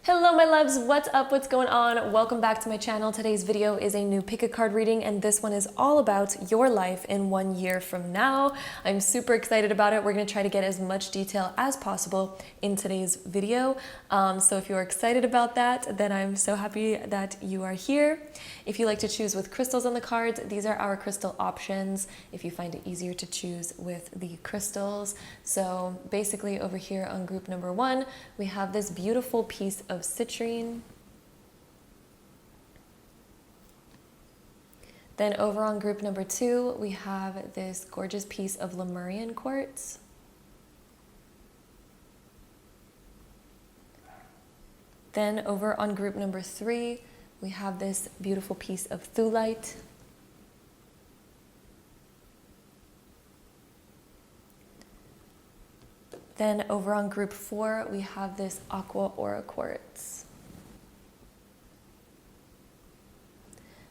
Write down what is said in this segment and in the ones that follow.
Hello my loves, what's up, what's going on? Welcome back to my channel. Today's video is a new pick a card reading, and this one is all about your life in 1 year from now. I'm super excited about it. We're going to try to get as much detail as possible in today's video. So if you're excited about that, then I'm so happy that you are here. If you like to choose with crystals on the cards, these are our crystal options if you find it easier to choose with the crystals. So basically over here on group number 1, we have this beautiful piece of citrine. Then over on group number 2, we have this gorgeous piece of Lemurian quartz. Then over on group number 3, we have this beautiful piece of thulite. Then over on group 4, we have this aqua aura quartz.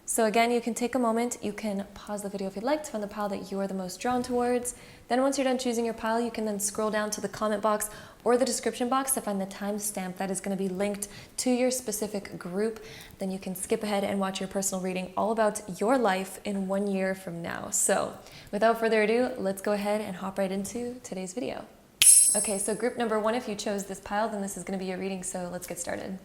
So again, you can take a moment, you can pause the video if you'd like to find the pile that you are the most drawn towards. Then once you're done choosing your pile, you can then scroll down to the comment box or the description box to find the timestamp that is going to be linked to your specific group. Then you can skip ahead and watch your personal reading all about your life in 1 year from now. So without further ado, let's go ahead and hop right into today's video. Okay, so group number 1, if you chose this pile, then this is going to be your reading, so let's get started.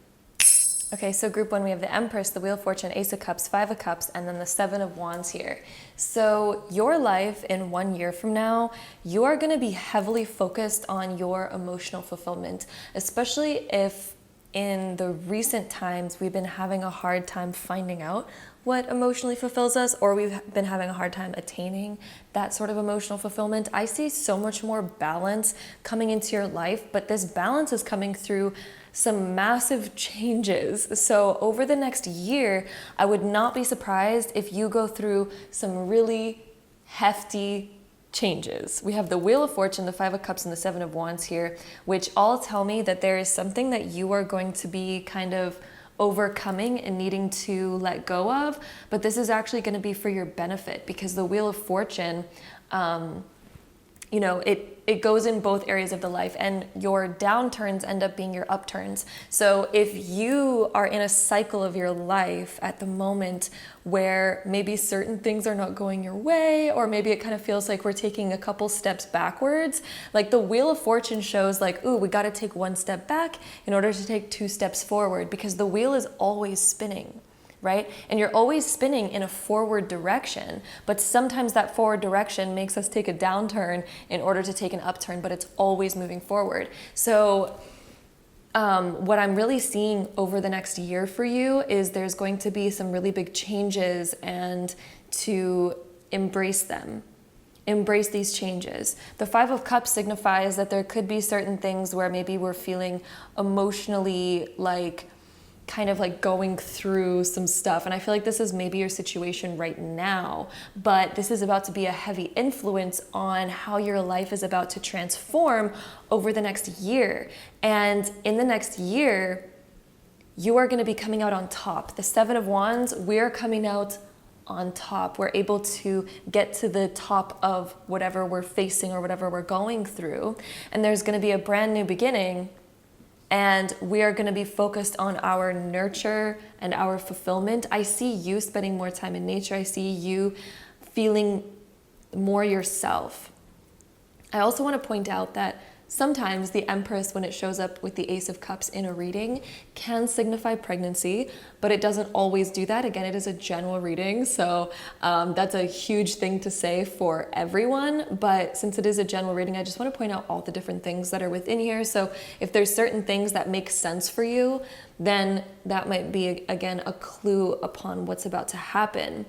Okay, so group 1, we have the Empress, the Wheel of Fortune, Ace of Cups, 5 of Cups, and then the 7 of Wands here. So your life in 1 year from now, you are going to be heavily focused on your emotional fulfillment, especially if in the recent times we've been having a hard time finding out what emotionally fulfills us, or we've been having a hard time attaining that sort of emotional fulfillment. I see so much more balance coming into your life, but this balance is coming through some massive changes. So over the next year, I would not be surprised if you go through some really hefty changes. We have the Wheel of Fortune, the 5 of Cups, and the 7 of Wands here, which all tell me that there is something that you are going to be kind of overcoming and needing to let go of, but this is actually going to be for your benefit, because the Wheel of Fortune, you know, it goes in both areas of the life, and your downturns end up being your upturns. So if you are in a cycle of your life at the moment where maybe certain things are not going your way, or maybe it kind of feels like we're taking a couple steps backwards, like the Wheel of Fortune shows like, ooh, we got to take 1 step back in order to take 2 steps forward, because the wheel is always spinning. Right? And you're always spinning in a forward direction, but sometimes that forward direction makes us take a downturn in order to take an upturn, but it's always moving forward. So what I'm really seeing over the next year for you is there's going to be some really big changes, and to embrace them. Embrace these changes. The 5 of Cups signifies that there could be certain things where maybe we're feeling emotionally like kind of like going through some stuff, and I feel like this is maybe your situation right now, but this is about to be a heavy influence on how your life is about to transform over the next year. And in the next year, you are going to be coming out on top. The 7 of Wands, we're coming out on top. We're able to get to the top of whatever we're facing or whatever we're going through, and there's going to be a brand new beginning. And we are going to be focused on our nurture and our fulfillment. I see you spending more time in nature. I see you feeling more yourself. I also want to point out that sometimes the Empress, when it shows up with the Ace of Cups in a reading, can signify pregnancy, but it doesn't always do that. Again, it is a general reading, so that's a huge thing to say for everyone, but since it is a general reading, I just want to point out all the different things that are within here. So if there's certain things that make sense for you, then that might be, again, a clue upon what's about to happen.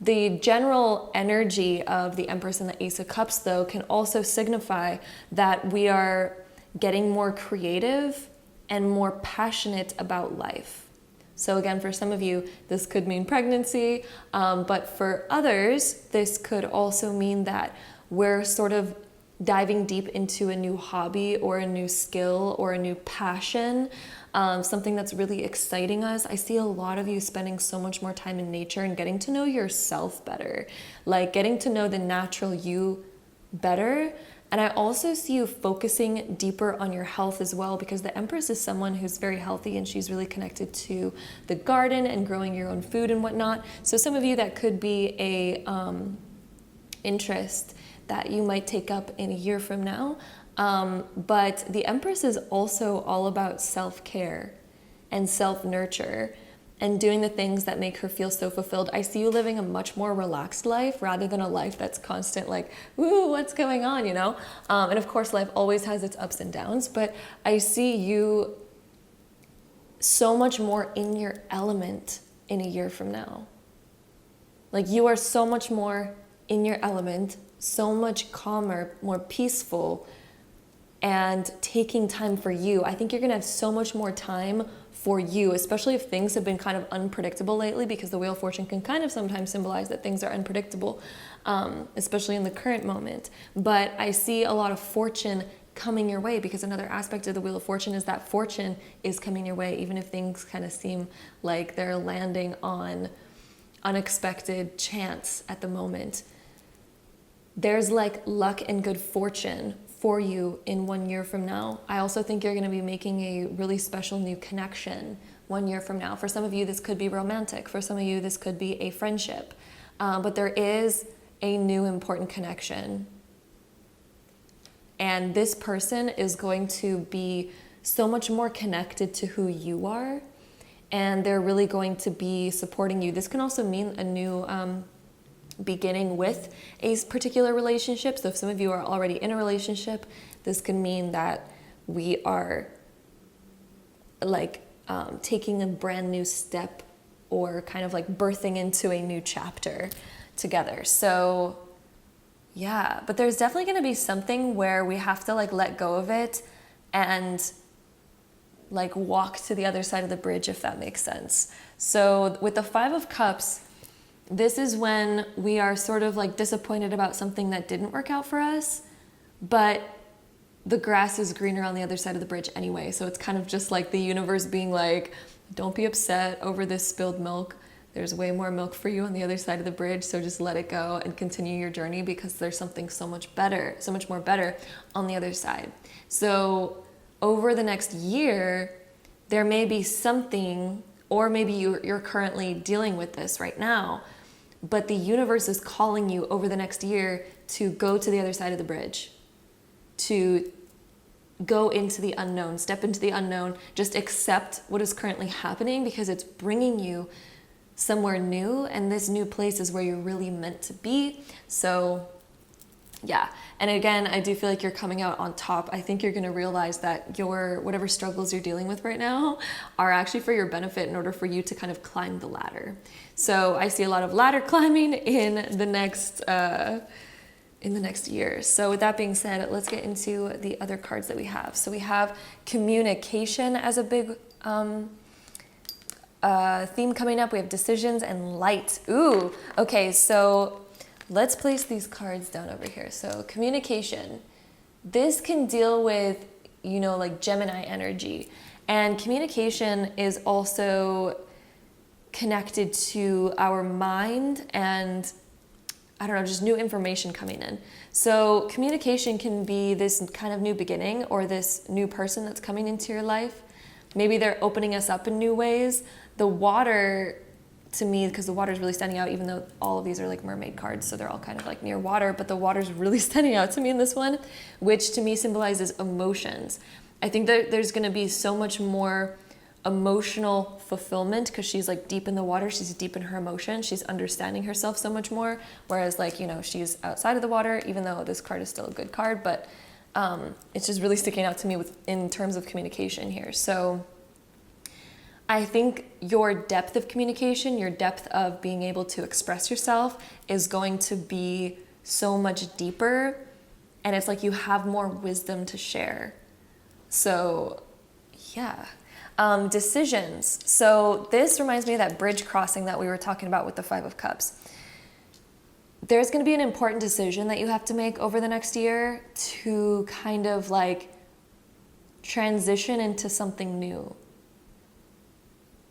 The general energy of the Empress and the Ace of Cups, though, can also signify that we are getting more creative and more passionate about life. So again, for some of you, this could mean pregnancy, but for others, this could also mean that we're sort of diving deep into a new hobby or a new skill or a new passion, something that's really exciting us. I see a lot of you spending so much more time in nature and getting to know yourself better, like getting to know the natural you better, And I also see you focusing deeper on your health as well, because the Empress is someone who's very healthy and she's really connected to the garden and growing your own food and whatnot. So some of you, that could be a interest that you might take up in a year from now. But the Empress is also all about self-care and self-nurture and doing the things that make her feel so fulfilled. I see you living a much more relaxed life rather than a life that's constant, like, ooh, what's going on, you know? And of course, life always has its ups and downs, but I see you so much more in your element in a year from now. Like, you are so much more in your element, so much calmer, more peaceful, and taking time for you. I think you're gonna have so much more time for you, especially if things have been kind of unpredictable lately, because the Wheel of Fortune can kind of sometimes symbolize that things are unpredictable, especially in the current moment. But I see a lot of fortune coming your way, because another aspect of the Wheel of Fortune is that fortune is coming your way, even if things kind of seem like they're landing on unexpected chance at the moment. There's like luck and good fortune for you in 1 year from now. I also think you're going to be making a really special new connection 1 year from now. For some of you, this could be romantic. For some of you, this could be a friendship. But there is a new important connection. And this person is going to be so much more connected to who you are. And they're really going to be supporting you. This can also mean a new beginning with a particular relationship. So if some of you are already in a relationship, this can mean that we are like taking a brand new step, or kind of like birthing into a new chapter together. So yeah, but there's definitely going to be something where we have to like let go of it and like walk to the other side of the bridge, if that makes sense. So with the Five of Cups, this is when we are sort of like disappointed about something that didn't work out for us, but the grass is greener on the other side of the bridge anyway. So it's kind of just like the universe being like, don't be upset over this spilled milk. There's way more milk for you on the other side of the bridge. So just let it go and continue your journey, because there's something so much more better on the other side. So over the next year, there may be something, or maybe you're currently dealing with this right now, but the universe is calling you over the next year to go to the other side of the bridge, to go into the unknown, step into the unknown, just accept what is currently happening, because it's bringing you somewhere new, and this new place is where you're really meant to be. So yeah, and again, I do feel like you're coming out on top. I think you're going to realize that your whatever struggles you're dealing with right now are actually for your benefit, in order for you to kind of climb the ladder. So I see a lot of ladder climbing in the next year. So with that being said, let's get into the other cards that we have. So we have communication as a big theme coming up. We have decisions and light. Ooh, okay, so let's place these cards down over here. So communication. This can deal with, you know, like Gemini energy. And communication is also connected to our mind and, I don't know, just new information coming in. So communication can be this kind of new beginning, or this new person that's coming into your life. Maybe they're opening us up in new ways. The water, to me, because the water is really standing out, even though all of these are like mermaid cards, so they're all kind of like near water, but the water is really standing out to me in this one, which to me symbolizes emotions. I think that there's going to be so much more emotional fulfillment, because she's like deep in the water, she's deep in her emotion, she's understanding herself so much more, whereas like, you know, she's outside of the water, even though this card is still a good card, but it's just really sticking out to me in terms of communication here. So I think your depth of communication, your depth of being able to express yourself is going to be so much deeper, and it's like you have more wisdom to share. So yeah. Decisions. So this reminds me of that bridge crossing that we were talking about with the Five of Cups. There's going to be an important decision that you have to make over the next year to kind of like transition into something new.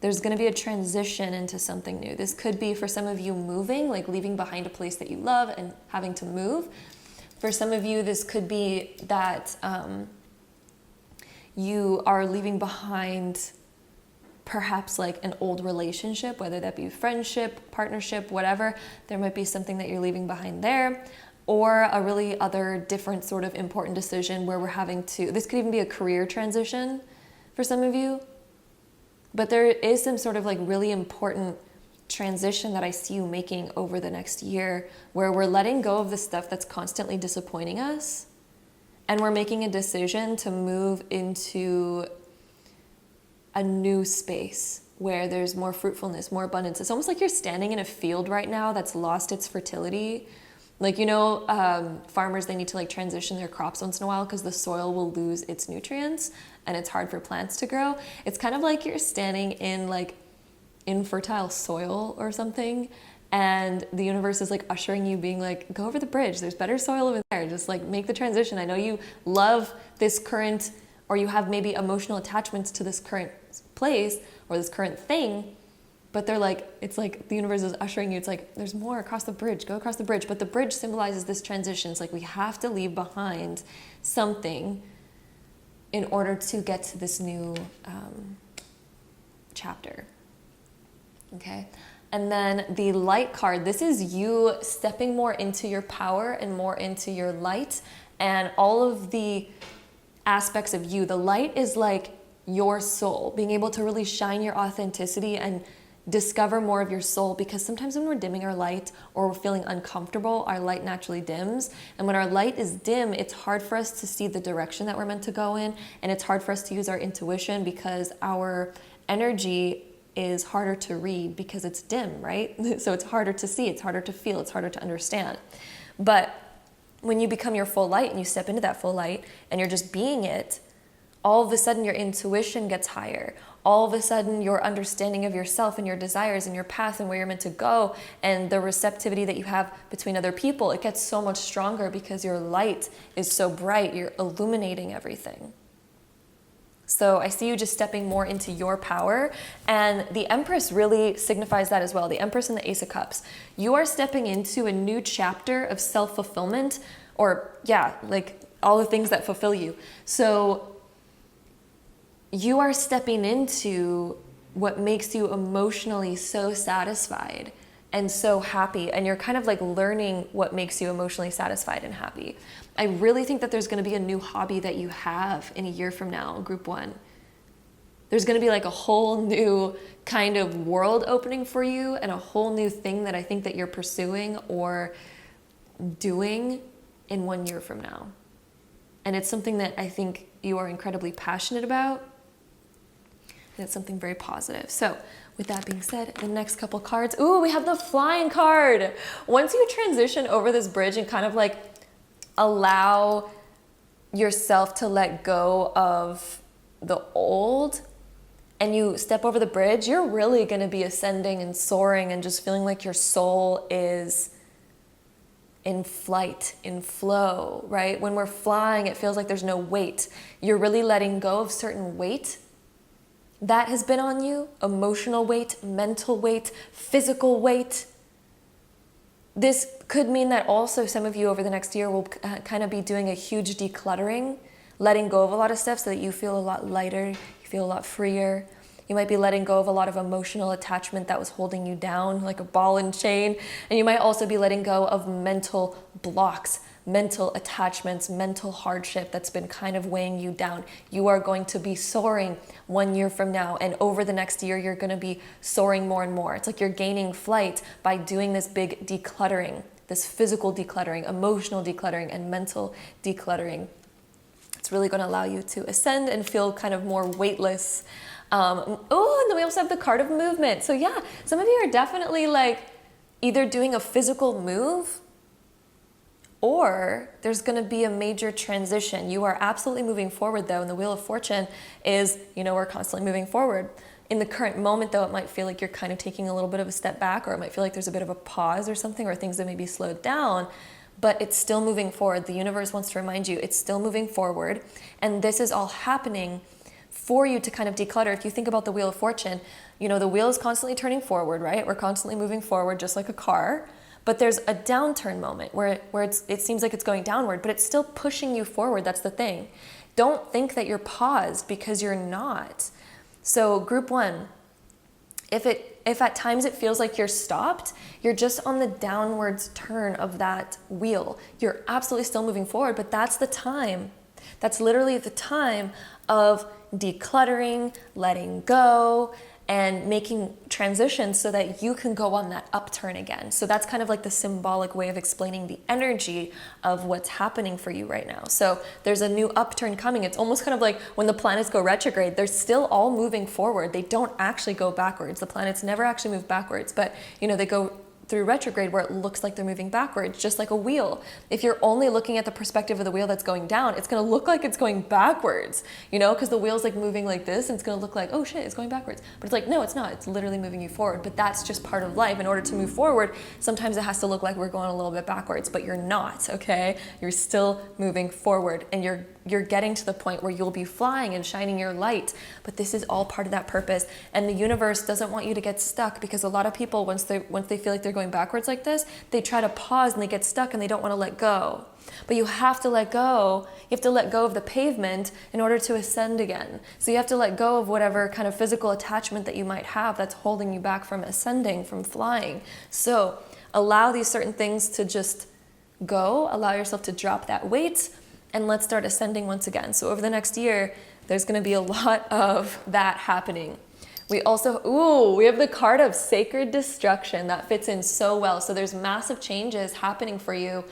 There's going to be a transition into something new. This could be for some of you moving, like leaving behind a place that you love and having to move. For some of you, this could be that you are leaving behind perhaps like an old relationship, whether that be friendship, partnership, whatever. There might be something that you're leaving behind there, or a really other different sort of important decision where we're having to, this could even be a career transition for some of you, but there is some sort of like really important transition that I see you making over the next year, where we're letting go of the stuff that's constantly disappointing us, and we're making a decision to move into a new space where there's more fruitfulness, more abundance. It's almost like you're standing in a field right now that's lost its fertility. Like, you know, farmers, they need to like transition their crops once in a while because the soil will lose its nutrients and it's hard for plants to grow. It's kind of like you're standing in like infertile soil or something, and the universe is like ushering you, being like, go over the bridge, there's better soil over there, just like make the transition. I know you love this current, or you have maybe emotional attachments to this current place or this current thing, but they're like, it's like the universe is ushering you, it's like, there's more across the bridge, go across the bridge. But the bridge symbolizes this transition. It's like we have to leave behind something in order to get to this new chapter. Okay, and then the light card, this is you stepping more into your power and more into your light and all of the aspects of you. The light is like your soul, being able to really shine your authenticity and discover more of your soul, because sometimes when we're dimming our light or we're feeling uncomfortable, our light naturally dims. And when our light is dim, it's hard for us to see the direction that we're meant to go in, and it's hard for us to use our intuition because our energy is harder to read because it's dim, right? So it's harder to see, it's harder to feel, it's harder to understand. But when you become your full light and you step into that full light and you're just being it, all of a sudden your intuition gets higher. All of a sudden your understanding of yourself and your desires and your path and where you're meant to go and the receptivity that you have between other people, it gets so much stronger because your light is so bright, you're illuminating everything. So I see you just stepping more into your power, and the Empress really signifies that as well. The Empress and the Ace of Cups. You are stepping into a new chapter of self-fulfillment, or yeah, like all the things that fulfill you. So you are stepping into what makes you emotionally so satisfied and so happy, and you're kind of like learning what makes you emotionally satisfied and happy. I really think that there's going to be a new hobby that you have in a year from now, group one. There's going to be like a whole new kind of world opening for you and a whole new thing that I think that you're pursuing or doing in 1 year from now. And it's something that I think you are incredibly passionate about. And it's something very positive. So with that being said, the next couple cards, ooh, we have the Flying card. Once you transition over this bridge and kind of like allow yourself to let go of the old and you step over the bridge, you're really going to be ascending and soaring and just feeling like your soul is in flight, in flow, right? When we're flying, it feels like there's no weight. You're really letting go of certain weight that has been on you, emotional weight, mental weight, physical weight. This could mean that also some of you over the next year will kind of be doing a huge decluttering, letting go of a lot of stuff so that you feel a lot lighter, you feel a lot freer. You might be letting go of a lot of emotional attachment that was holding you down like a ball and chain. And you might also be letting go of mental blocks, mental attachments, mental hardship that's been kind of weighing you down. You are going to be soaring 1 year from now, and over the next year, you're going to be soaring more and more. It's like you're gaining flight by doing this big decluttering, this physical decluttering, emotional decluttering, and mental decluttering. It's really going to allow you to ascend and feel kind of more weightless. Oh, and then we also have the card of movement. So yeah, some of you are definitely like either doing a physical move, or there's going to be a major transition. You are absolutely moving forward though, and the Wheel of Fortune is, we're constantly moving forward. In the current moment though, it might feel like you're kind of taking a little bit of a step back, or it might feel like there's a bit of a pause or something, or things that may be slowed down, but it's still moving forward. The universe wants to remind you it's still moving forward, and this is all happening for you to kind of declutter. If you think about the Wheel of Fortune, the wheel is constantly turning forward, right? We're constantly moving forward just like a car. But there's a downturn moment where it seems like it's going downward, but it's still pushing you forward. That's the thing. Don't think that you're paused, because you're not. So group one, if at times it feels like you're stopped, you're just on the downwards turn of that wheel. You're absolutely still moving forward, but that's the time. That's literally the time of decluttering, letting go, and making transitions so that you can go on that upturn again. So that's kind of like the symbolic way of explaining the energy of what's happening for you right now. So there's a new upturn coming. It's almost kind of like when the planets go retrograde, they're still all moving forward. They don't actually go backwards. The planets never actually move backwards, but they go through retrograde where it looks like they're moving backwards, just like a wheel. If you're only looking at the perspective of the wheel that's going down, it's going to look like it's going backwards, because the wheel's like moving like this, and it's going to look like, oh shit, it's going backwards. But it's like, no, it's not. It's literally moving you forward. But that's just part of life. In order to move forward, sometimes it has to look like we're going a little bit backwards, but you're not, okay? You're still moving forward, and you're getting to the point where you'll be flying and shining your light. But this is all part of that purpose. And the universe doesn't want you to get stuck, because a lot of people, once they feel like they're going backwards like this, they try to pause and they get stuck and they don't want to let go. But you have to let go. You have to let go of the pavement in order to ascend again. So you have to let go of whatever kind of physical attachment that you might have that's holding you back from ascending, from flying. So allow these certain things to just go. Allow yourself to drop that weight, and let's start ascending once again. So over the next year, there's going to be a lot of that happening. We also, we have the card of Sacred Destruction. That fits in so well. So there's massive changes happening for you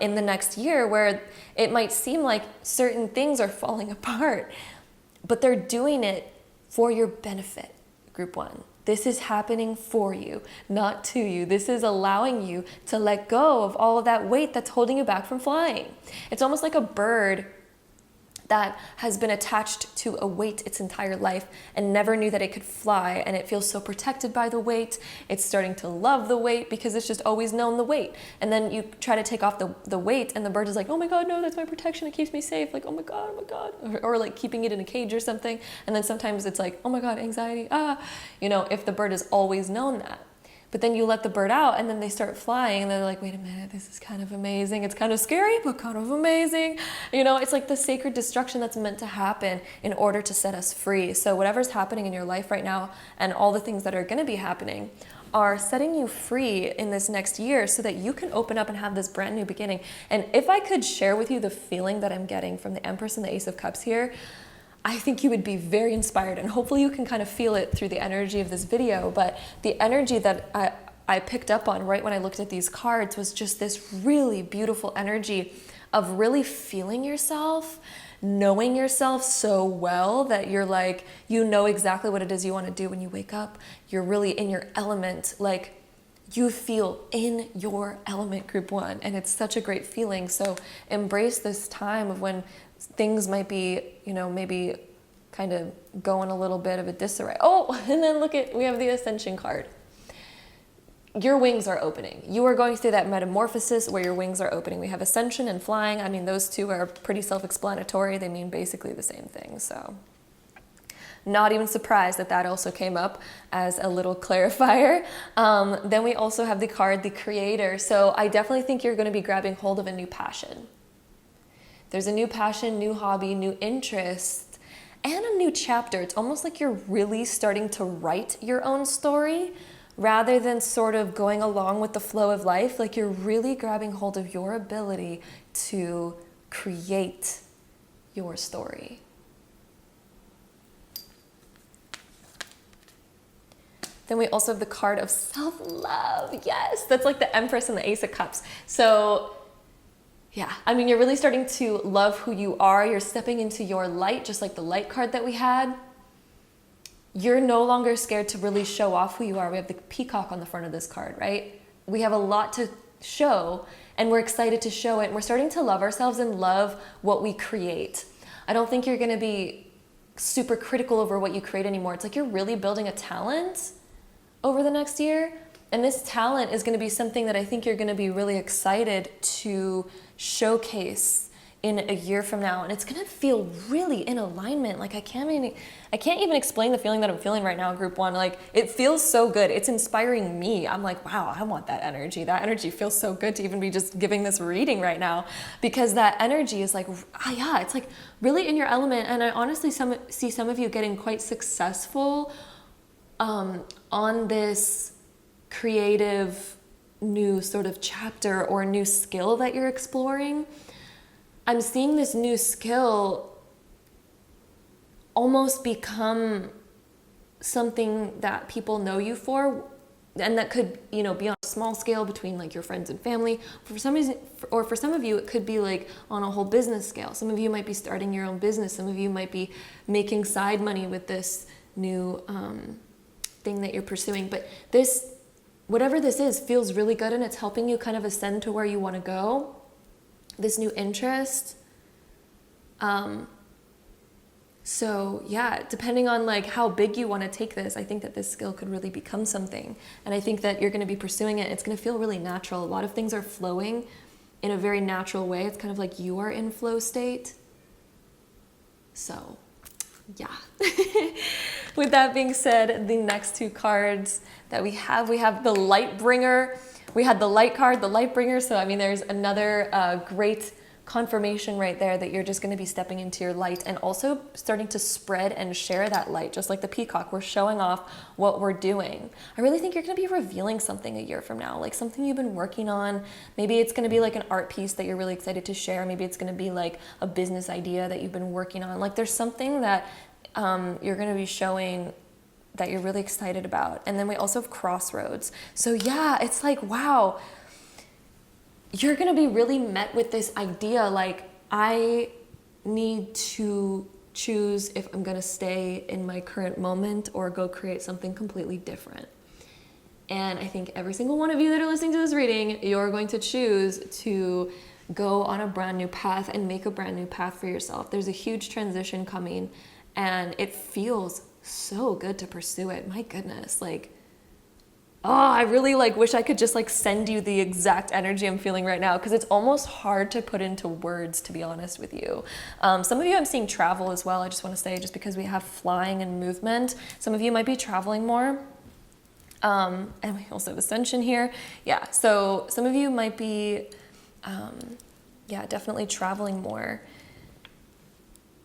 in the next year, where it might seem like certain things are falling apart, but they're doing it for your benefit, group one. This is happening for you, not to you. This is allowing you to let go of all of that weight that's holding you back from flying. It's almost like a bird that has been attached to a weight its entire life and never knew that it could fly, and it feels so protected by the weight. It's starting to love the weight because it's just always known the weight. And then you try to take off the weight, and the bird is like, oh my God, no, that's my protection. It keeps me safe. Like, oh my God. Or like keeping it in a cage or something. And then sometimes it's like, oh my God, anxiety. If the bird has always known that. But then you let the bird out, and then they start flying, and they're like, wait a minute, this is kind of amazing. It's kind of scary, but kind of amazing. It's like the sacred destruction that's meant to happen in order to set us free. So whatever's happening in your life right now, and all the things that are going to be happening, are setting you free in this next year so that you can open up and have this brand new beginning. And if I could share with you the feeling that I'm getting from the Empress and the Ace of Cups here, I think you would be very inspired, and hopefully you can kind of feel it through the energy of this video. But the energy that I picked up on right when I looked at these cards was just this really beautiful energy of really feeling yourself, knowing yourself so well that you're like, you know exactly what it is you want to do when you wake up. You're really in your element, like you feel in your element, group one, and it's such a great feeling. So embrace this time of when things might be, maybe kind of going a little bit of a disarray. Oh, and then we have the Ascension card. Your wings are opening. You are going through that metamorphosis where your wings are opening. We have Ascension and flying. I mean, those two are pretty self-explanatory. They mean basically the same thing. So not even surprised that also came up as a little clarifier. Then we also have the card, the Creator. So I definitely think you're going to be grabbing hold of a new passion. There's a new passion, new hobby, new interest, and a new chapter. It's almost like you're really starting to write your own story rather than sort of going along with the flow of life. Like you're really grabbing hold of your ability to create your story. Then we also have the card of self-love. Yes, that's like the Empress and the Ace of Cups. So yeah, I mean, you're really starting to love who you are. You're stepping into your light, just like the light card that we had. You're no longer scared to really show off who you are. We have the peacock on the front of this card, right? We have a lot to show, and we're excited to show it. And we're starting to love ourselves and love what we create. I don't think you're going to be super critical over what you create anymore. It's like you're really building a talent over the next year. And this talent is going to be something that I think you're going to be really excited to showcase in a year from now, and it's gonna feel really in alignment. Like I can't even explain the feeling that I'm feeling right now, group one. Like it feels so good. It's inspiring me. I'm like, wow, I want that energy. That energy feels so good to even be just giving this reading right now, because that energy is like, yeah, it's like really in your element. And I honestly see some of you getting quite successful on this creative new sort of chapter or new skill that you're exploring. I'm seeing this new skill almost become something that people know you for, and that could, you know, be on a small scale between like your friends and family. For some reason, or for some of you, it could be like on a whole business scale. Some of you might be starting your own business. Some of you might be making side money with this new thing that you're pursuing. But this, whatever this is, feels really good, and it's helping you kind of ascend to where you want to go. This new interest. So yeah, depending on like how big you want to take this, I think that this skill could really become something. And I think that you're going to be pursuing it. It's going to feel really natural. A lot of things are flowing in a very natural way. It's kind of like you are in flow state. So yeah. With that being said, the next two cards that we have the Light Bringer. We had the Light card, the Light Bringer. So I mean, there's another great confirmation right there that you're just going to be stepping into your light and also starting to spread and share that light. Just like the peacock, we're showing off what we're doing. I really think you're going to be revealing something a year from now, like something you've been working on. Maybe it's going to be like an art piece that you're really excited to share. Maybe it's going to be like a business idea that you've been working on. Like there's something that you're going to be showing that you're really excited about. And then we also have Crossroads. So yeah, it's like, wow, you're going to be really met with this idea, like, I need to choose if I'm going to stay in my current moment or go create something completely different. And I think every single one of you that are listening to this reading, you're going to choose to go on a brand new path and make a brand new path for yourself. There's a huge transition coming, and it feels so good to pursue it. My goodness, like, oh, I really like wish I could just like send you the exact energy I'm feeling right now, because it's almost hard to put into words, to be honest with you. Some of you I'm seeing travel as well. I just want to say, just because we have flying and movement, some of you might be traveling more. And we also have Ascension here. Yeah, so some of you might be, yeah, definitely traveling more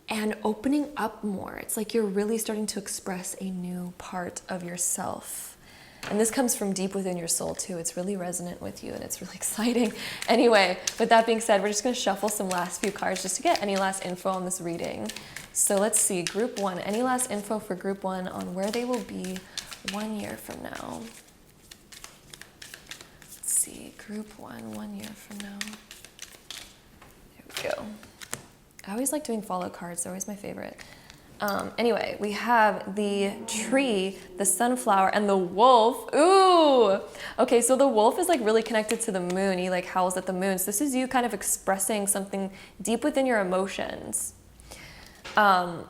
and opening up more. It's like you're really starting to express a new part of yourself. And this comes from deep within your soul too. It's really resonant with you, and it's really exciting. Anyway, with that being said, we're just gonna shuffle some last few cards just to get any last info on this reading. So let's see, group one, any last info for group one on where they will be 1 year from now? Let's see, group one year from now. There we go. I always like doing follow cards. They're always my favorite. Anyway, we have the tree, the sunflower, and the wolf. Ooh! Okay, so the wolf is like really connected to the moon. He like howls at the moon. So this is you kind of expressing something deep within your emotions. Yeah,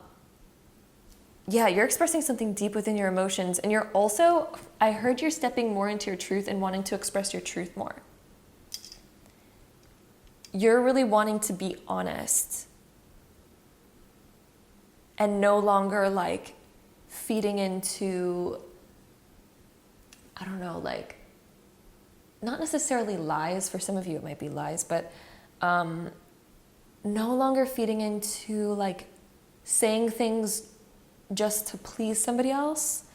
you're expressing something deep within your emotions. And you're also, I heard you're stepping more into your truth and wanting to express your truth more. You're really wanting to be honest. And no longer like feeding into, I don't know, like, not necessarily lies. For some of you it might be lies, but no longer feeding into like saying things just to please somebody else.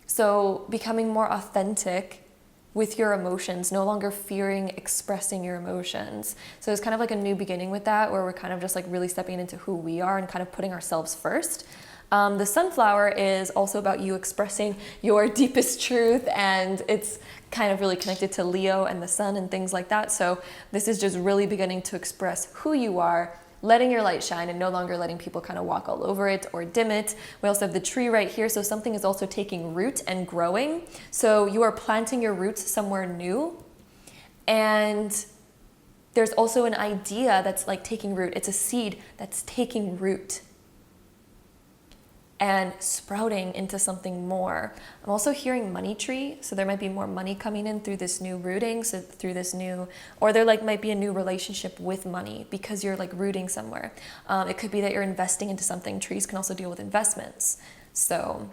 So becoming more authentic with your emotions, no longer fearing expressing your emotions. So it's kind of like a new beginning with that, where we're kind of just like really stepping into who we are and kind of putting ourselves first. The sunflower is also about you expressing your deepest truth, and it's kind of really connected to Leo and the sun and things like that. So this is just really beginning to express who you are, letting your light shine and no longer letting people kind of walk all over it or dim it. We also have the tree right here. So something is also taking root and growing. So you are planting your roots somewhere new. And there's also an idea that's like taking root. It's a seed that's taking root. and sprouting into something more. I'm also hearing money tree, so there might be more money coming in through this new rooting, so through this new, or there like might be a new relationship with money because you're like rooting somewhere. It could be that you're investing into something. Trees can also deal with investments. So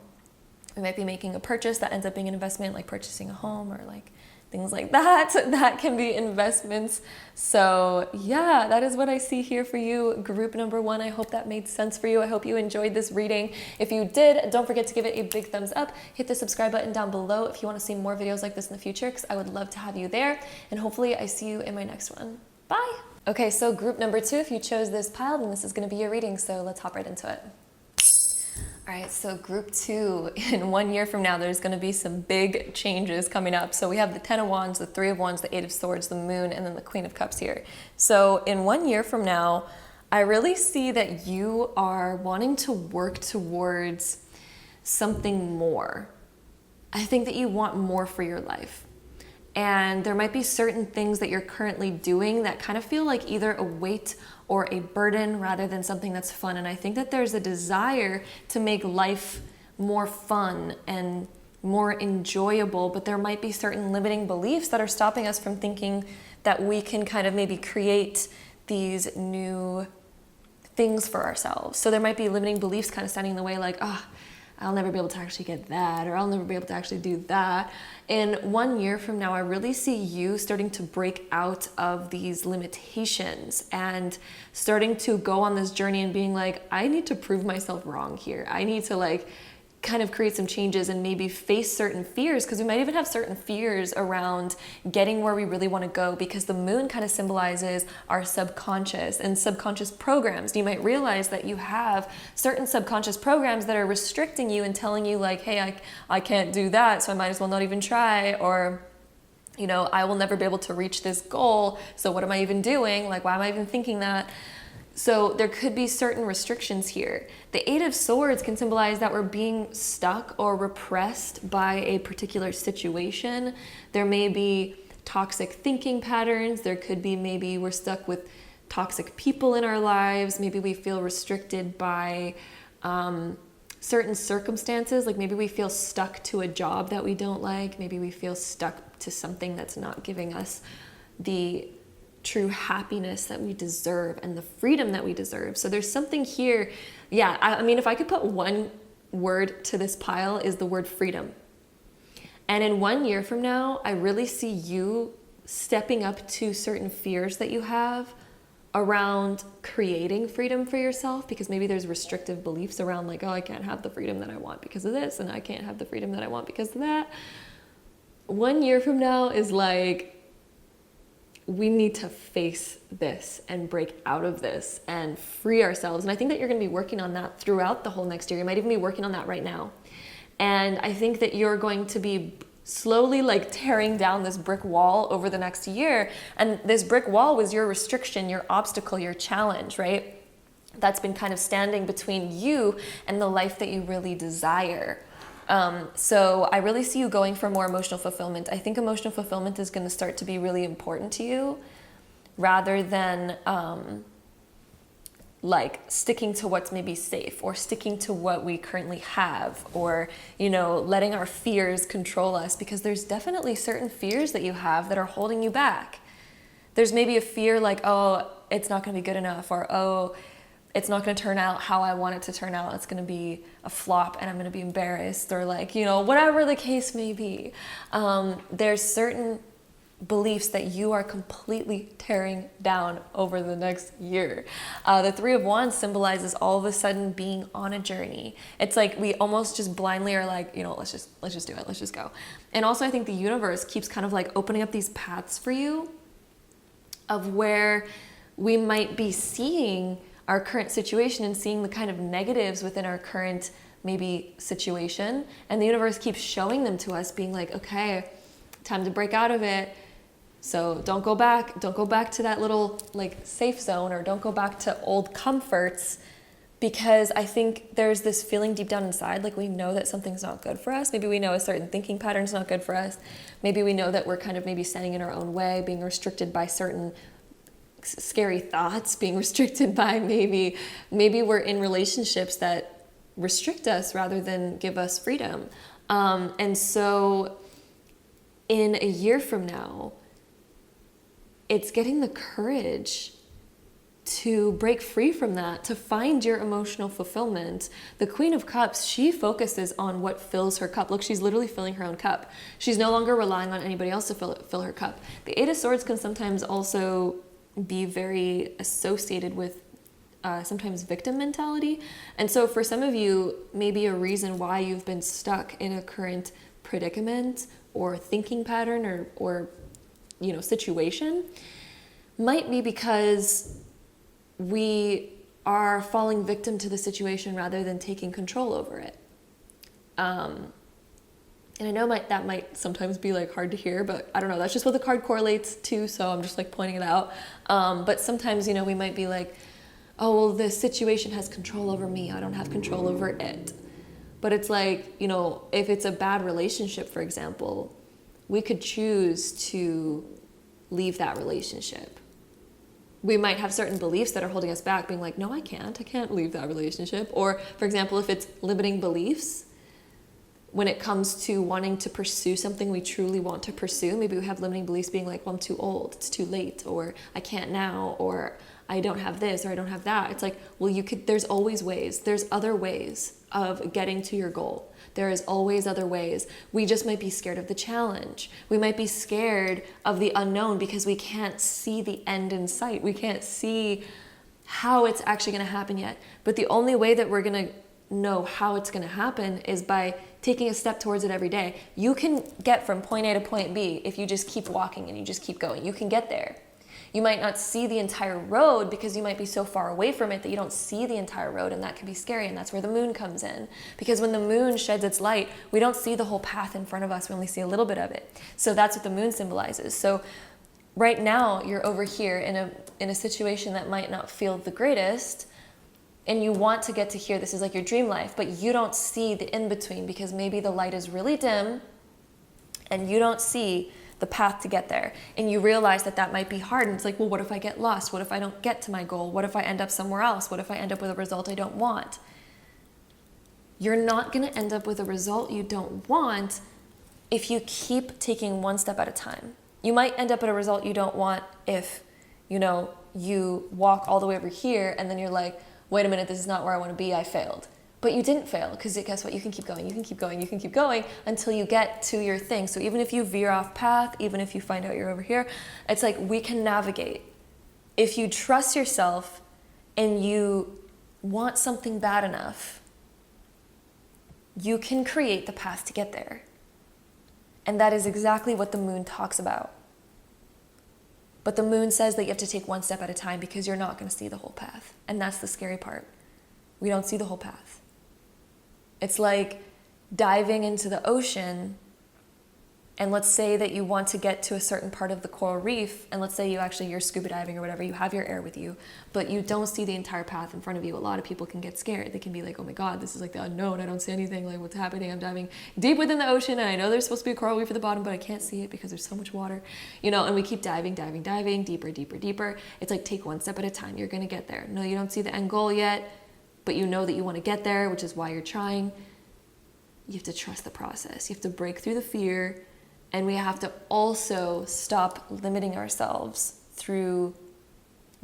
we might be making a purchase that ends up being an investment, like purchasing a home or like things like that. That can be investments. So yeah, that is what I see here for you, group number 1. I hope that made sense for you. I hope you enjoyed this reading. If you did, don't forget to give it a big thumbs up. Hit the subscribe button down below if you want to see more videos like this in the future, because I would love to have you there. And hopefully I see you in my next one. Bye. Okay, so group number 2, if you chose this pile, then this is going to be your reading. So let's hop right into it. All right, so group 2, in 1 year from now, there's going to be some big changes coming up. So we have the 10 of Wands, the 3 of Wands, the 8 of Swords, the Moon, and then the Queen of Cups here. So in 1 year from now, I really see that you are wanting to work towards something more. I think that you want more for your life. And there might be certain things that you're currently doing that kind of feel like either a weight or a burden rather than something that's fun. And I think that there's a desire to make life more fun and more enjoyable, but there might be certain limiting beliefs that are stopping us from thinking that we can kind of maybe create these new things for ourselves. So there might be limiting beliefs kind of standing in the way, like, oh, I'll never be able to actually get that, or I'll never be able to actually do that. In 1 year from now, I really see you starting to break out of these limitations and starting to go on this journey and being like, I need to prove myself wrong here. I need to like kind of create some changes and maybe face certain fears, because we might even have certain fears around getting where we really want to go, because the moon kind of symbolizes our subconscious and subconscious programs. You might realize that you have certain subconscious programs that are restricting you and telling you like, hey, I can't do that, so I might as well not even try, or you know, I will never be able to reach this goal, so what am I even doing? Like, why am I even thinking that? So there could be certain restrictions here. The 8 of Swords can symbolize that we're being stuck or repressed by a particular situation. There may be toxic thinking patterns. There could be maybe we're stuck with toxic people in our lives. Maybe we feel restricted by certain circumstances. Like maybe we feel stuck to a job that we don't like. Maybe we feel stuck to something that's not giving us the true happiness that we deserve and the freedom that we deserve. So there's something here. Yeah, I mean, if I could put one word to this pile, is the word freedom. And in 1 year from now, I really see you stepping up to certain fears that you have around creating freedom for yourself, because maybe there's restrictive beliefs around like, oh, I can't have the freedom that I want because of this, and I can't have the freedom that I want because of that. 1 year from now is like, we need to face this and break out of this and free ourselves. And I think that you're going to be working on that throughout the whole next year. You might even be working on that right now. And I think that you're going to be slowly like tearing down this brick wall over the next year. And this brick wall was your restriction, your obstacle, your challenge, right? That's been kind of standing between you and the life that you really desire. So I really see you going for more emotional fulfillment. I think emotional fulfillment is going to start to be really important to you, rather than like sticking to what's maybe safe, or sticking to what we currently have, or, you know, letting our fears control us, because there's definitely certain fears that you have that are holding you back. There's maybe a fear like, oh, it's not going to be good enough, or, oh, it's not going to turn out how I want it to turn out. It's going to be a flop and I'm going to be embarrassed, or like, you know, whatever the case may be. There's certain beliefs that you are completely tearing down over the next year. The 3 of Wands symbolizes all of a sudden being on a journey. It's like we almost just blindly are like, you know, let's just do it. Let's just go. And also I think the universe keeps kind of like opening up these paths for you of where we might be seeing our current situation and seeing the kind of negatives within our current maybe situation. And the universe keeps showing them to us, being like, okay, time to break out of it. So don't go back to that little like safe zone, or don't go back to old comforts, because I think there's this feeling deep down inside, like we know that something's not good for us. Maybe we know a certain thinking pattern's not good for us. Maybe we know that we're kind of maybe standing in our own way, being restricted by certain scary thoughts, being restricted by maybe we're in relationships that restrict us rather than give us freedom. And so in a year from now, it's getting the courage to break free from that, to find your emotional fulfillment. The Queen of Cups, she focuses on what fills her cup. Look, she's literally filling her own cup. She's no longer relying on anybody else to fill her cup. The Eight of Swords can sometimes also be very associated with sometimes victim mentality. And so for some of you, maybe a reason why you've been stuck in a current predicament or thinking pattern or situation might be because we are falling victim to the situation rather than taking control over it. And I know that might sometimes be like hard to hear, but I don't know, that's just what the card correlates to, so I'm just like pointing it out. But sometimes, we might be like, oh, well, this situation has control over me, I don't have control over it. But it's like, if it's a bad relationship, for example, we could choose to leave that relationship. We might have certain beliefs that are holding us back, being like, no, I can't leave that relationship. Or, for example, if it's limiting beliefs, when it comes to wanting to pursue something we truly want to pursue, maybe we have limiting beliefs being like, well, I'm too old, it's too late, or I can't now, or I don't have this, or I don't have that. It's like, well, there's always ways. There's other ways of getting to your goal. There is always other ways. We just might be scared of the challenge. We might be scared of the unknown because we can't see the end in sight. We can't see how it's actually going to happen yet. But the only way that we're going to know how it's going to happen is by taking a step towards it every day. You can get from point A to point B if you just keep walking and you just keep going. You can get there. You might not see the entire road because you might be so far away from it that you don't see the entire road, and that can be scary, and that's where the moon comes in. Because when the moon sheds its light, we don't see the whole path in front of us, we only see a little bit of it. So that's what the moon symbolizes. So right now, you're over here in a situation that might not feel the greatest, and you want to get to here, this is like your dream life, but you don't see the in-between because maybe the light is really dim, and you don't see the path to get there. And you realize that might be hard. And it's like, well, what if I get lost? What if I don't get to my goal? What if I end up somewhere else? What if I end up with a result I don't want? You're not going to end up with a result you don't want if you keep taking one step at a time. You might end up at a result you don't want if, you walk all the way over here and then you're like, wait a minute, this is not where I want to be, I failed. But you didn't fail, because guess what? You can keep going, you can keep going, you can keep going until you get to your thing. So even if you veer off path, even if you find out you're over here, it's like we can navigate. If you trust yourself and you want something bad enough, you can create the path to get there. And that is exactly what the moon talks about. But the moon says that you have to take one step at a time because you're not going to see the whole path. And that's the scary part. We don't see the whole path. It's like diving into the ocean, and let's say that you want to get to a certain part of the coral reef, and let's say you're scuba diving or whatever, you have your air with you, but you don't see the entire path in front of you. A lot of people can get scared. They can be like, oh my God, this is like the unknown. I don't see anything, like what's happening? I'm diving deep within the ocean, and I know there's supposed to be a coral reef at the bottom, but I can't see it because there's so much water, and we keep diving, deeper, deeper, deeper. It's like, take one step at a time. You're going to get there. No, you don't see the end goal yet, but you know that you want to get there, which is why you're trying. You have to trust the process. You have to break through the fear, and we have to also stop limiting ourselves through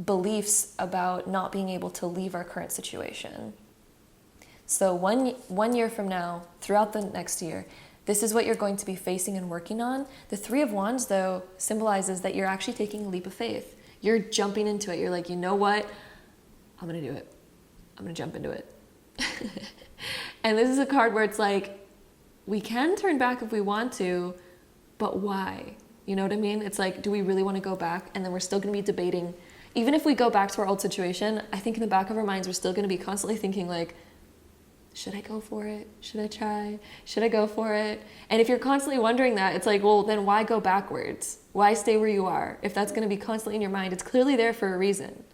beliefs about not being able to leave our current situation. So one year from now, throughout the next year, this is what you're going to be facing and working on. The Three of Wands, though, symbolizes that you're actually taking a leap of faith. You're jumping into it. You're like, you know what? I'm going to do it. I'm going to jump into it. And this is a card where it's like, we can turn back if we want to, but why? You know what I mean? It's like, do we really want to go back? And then we're still going to be debating. Even if we go back to our old situation, I think in the back of our minds, we're still going to be constantly thinking like, should I go for it? Should I try? Should I go for it? And if you're constantly wondering that, it's like, well, then why go backwards? Why stay where you are? If that's going to be constantly in your mind, it's clearly there for a reason.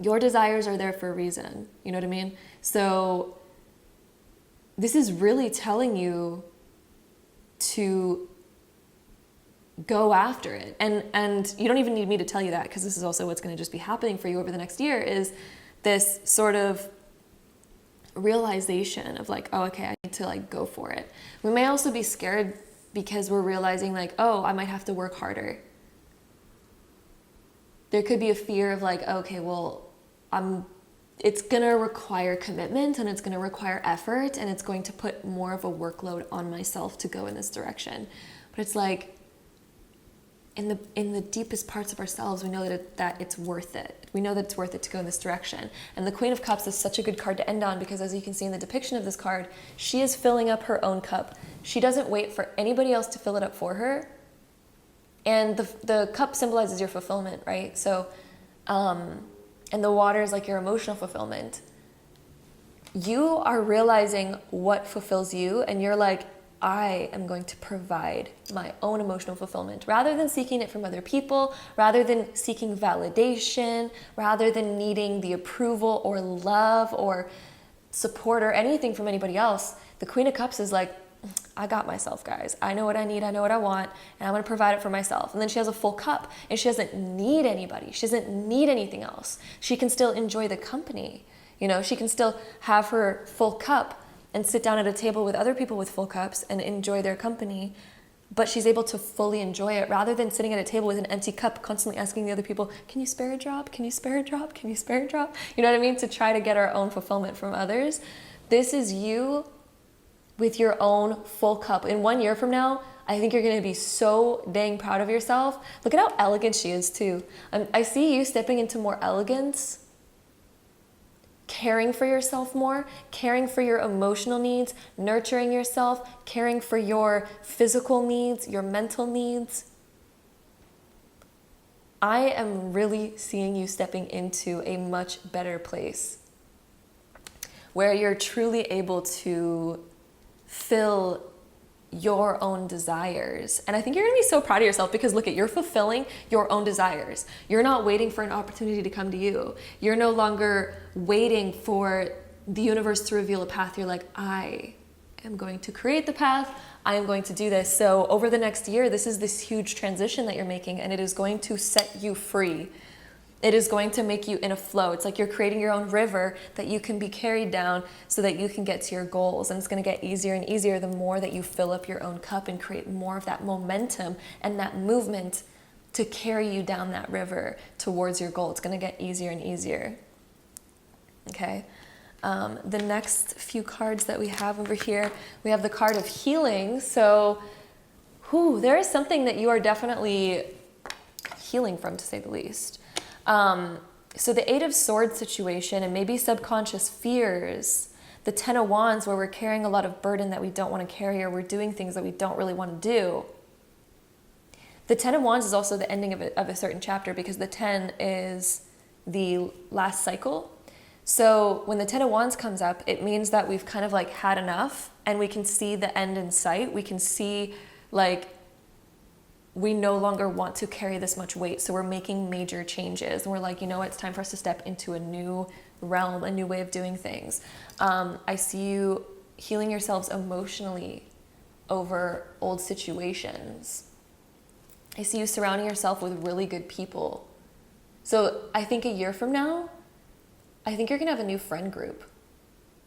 Your desires are there for a reason. You know what I mean? So this is really telling you to go after it. And you don't even need me to tell you that, because this is also what's going to just be happening for you over the next year, is this sort of realization of like, oh, okay, I need to like go for it. We may also be scared because we're realizing like, oh, I might have to work harder. There could be a fear of like, okay, well, it's going to require commitment and it's going to require effort and it's going to put more of a workload on myself to go in this direction. But it's like, in the deepest parts of ourselves, we know that it's worth it. We know that it's worth it to go in this direction. And the Queen of Cups is such a good card to end on because, as you can see in the depiction of this card, she is filling up her own cup. She doesn't wait for anybody else to fill it up for her. And the cup symbolizes your fulfillment, right? So, and the water is like your emotional fulfillment. You are realizing what fulfills you, and you're like, I am going to provide my own emotional fulfillment rather than seeking it from other people, rather than seeking validation, rather than needing the approval or love or support or anything from anybody else. The Queen of Cups is like, I got myself, guys. I know what I need. I know what I want, and I'm going to provide it for myself. And then she has a full cup, and she doesn't need anybody. She doesn't need anything else. She can still enjoy the company. You know, she can still have her full cup and sit down at a table with other people with full cups and enjoy their company, but she's able to fully enjoy it rather than sitting at a table with an empty cup, constantly asking the other people, can you spare a drop? Can you spare a drop? Can you spare a drop? You know what I mean? To try to get our own fulfillment from others. This is you with your own full cup. In 1 year from now, I think you're going to be so dang proud of yourself. Look at how elegant she is too. I see you stepping into more elegance, caring for yourself more, caring for your emotional needs, nurturing yourself, caring for your physical needs, your mental needs. I am really seeing you stepping into a much better place where you're truly able to fill your own desires. And I think you're gonna be so proud of yourself because look, you're fulfilling your own desires. You're not waiting for an opportunity to come to you. You're no longer waiting for the universe to reveal a path. You're like, I am going to create the path. I am going to do this. So over the next year, this is this huge transition that you're making, and it is going to set you free. It is going to make you in a flow. It's like you're creating your own river that you can be carried down so that you can get to your goals. And it's going to get easier and easier the more that you fill up your own cup and create more of that momentum and that movement to carry you down that river towards your goal. It's going to get easier and easier. Okay. The next few cards that we have over here, we have the card of healing. So, there is something that you are definitely healing from, to say the least. So the Eight of Swords situation and maybe subconscious fears, the Ten of Wands where we're carrying a lot of burden that we don't want to carry or we're doing things that we don't really want to do. The Ten of Wands is also the ending of a certain chapter because the 10 is the last cycle. So when the Ten of Wands comes up, it means that we've kind of like had enough and we can see the end in sight. We can see like we no longer want to carry this much weight. So we're making major changes. And we're like, you know what? It's time for us to step into a new realm, a new way of doing things. I see you healing yourselves emotionally over old situations. I see you surrounding yourself with really good people. So I think a year from now, I think you're going to have a new friend group.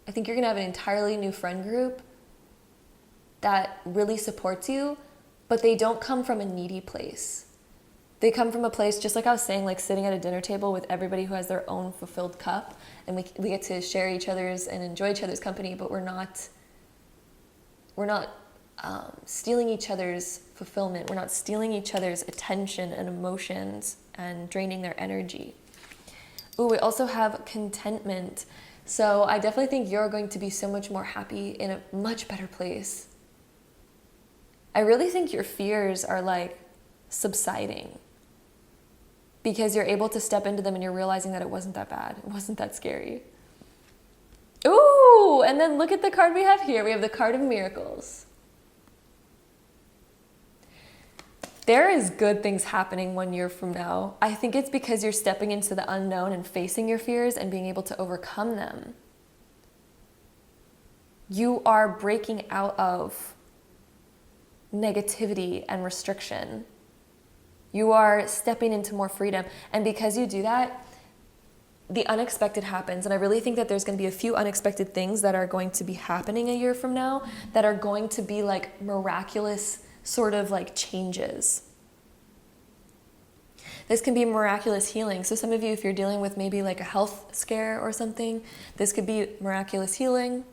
I think you're going to have an entirely new friend group that really supports you, but they don't come from a needy place. They come from a place, just like I was saying, like sitting at a dinner table with everybody who has their own fulfilled cup, and we get to share each other's and enjoy each other's company, but we're not stealing each other's fulfillment. We're not stealing each other's attention and emotions and draining their energy. Ooh, we also have contentment. So I definitely think you're going to be so much more happy in a much better place. I really think your fears are like subsiding because you're able to step into them and you're realizing that it wasn't that bad. It wasn't that scary. Ooh, and then look at the card we have here. We have the card of miracles. There is good things happening 1 year from now. I think it's because you're stepping into the unknown and facing your fears and being able to overcome them. You are breaking out of negativity and restriction. You are stepping into more freedom. And because you do that, the unexpected happens. And I really think that there's going to be a few unexpected things that are going to be happening a year from now that are going to be like miraculous sort of like changes. This can be miraculous healing. So some of you, if you're dealing with maybe like a health scare or something, this could be miraculous healing.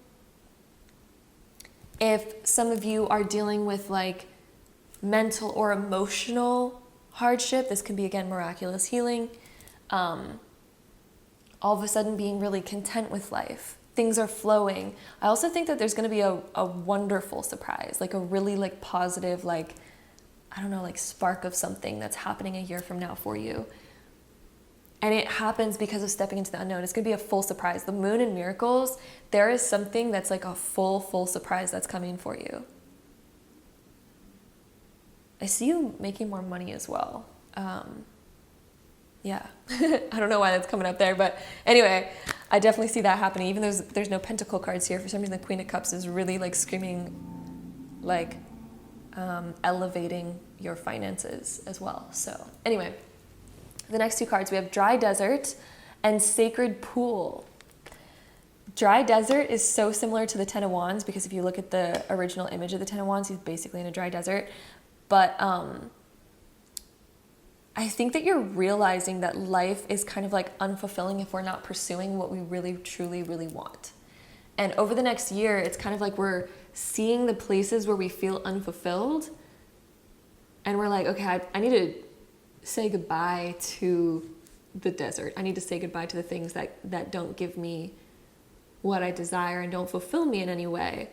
If some of you are dealing with like mental or emotional hardship, this can be, again, miraculous healing. All of a sudden being really content with life. Things are flowing. I also think that there's going to be a wonderful surprise, like a really like positive, like, I don't know, like spark of something that's happening a year from now for you. And it happens because of stepping into the unknown. It's going to be a full surprise. The moon in miracles, there is something that's like a full surprise that's coming for you. I see you making more money as well. Yeah, I don't know why that's coming up there, but anyway, I definitely see that happening. Even though there's no pentacle cards here, for some reason the Queen of Cups is really like screaming like elevating your finances as well. So anyway, the next two cards, we have Dry Desert and Sacred Pool. Dry Desert is so similar to the Ten of Wands, because if you look at the original image of the Ten of Wands, he's basically in a dry desert. But I think that you're realizing that life is kind of like unfulfilling if we're not pursuing what we really, truly, really want. And over the next year, it's kind of like we're seeing the places where we feel unfulfilled. And we're like, okay, I need to say goodbye to the desert. I need to say goodbye to the things that don't give me what I desire and don't fulfill me in any way.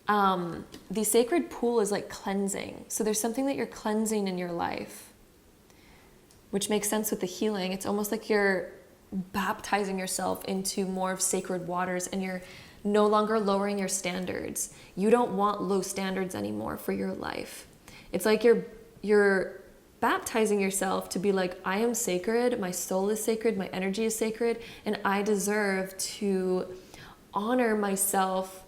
The sacred pool is like cleansing. So there's something that you're cleansing in your life, which makes sense with the healing. It's almost like you're baptizing yourself into more of sacred waters, and you're no longer lowering your standards. You don't want low standards anymore for your life. It's like you're baptizing yourself to be like, I am sacred, my soul is sacred, my energy is sacred, and I deserve to honor myself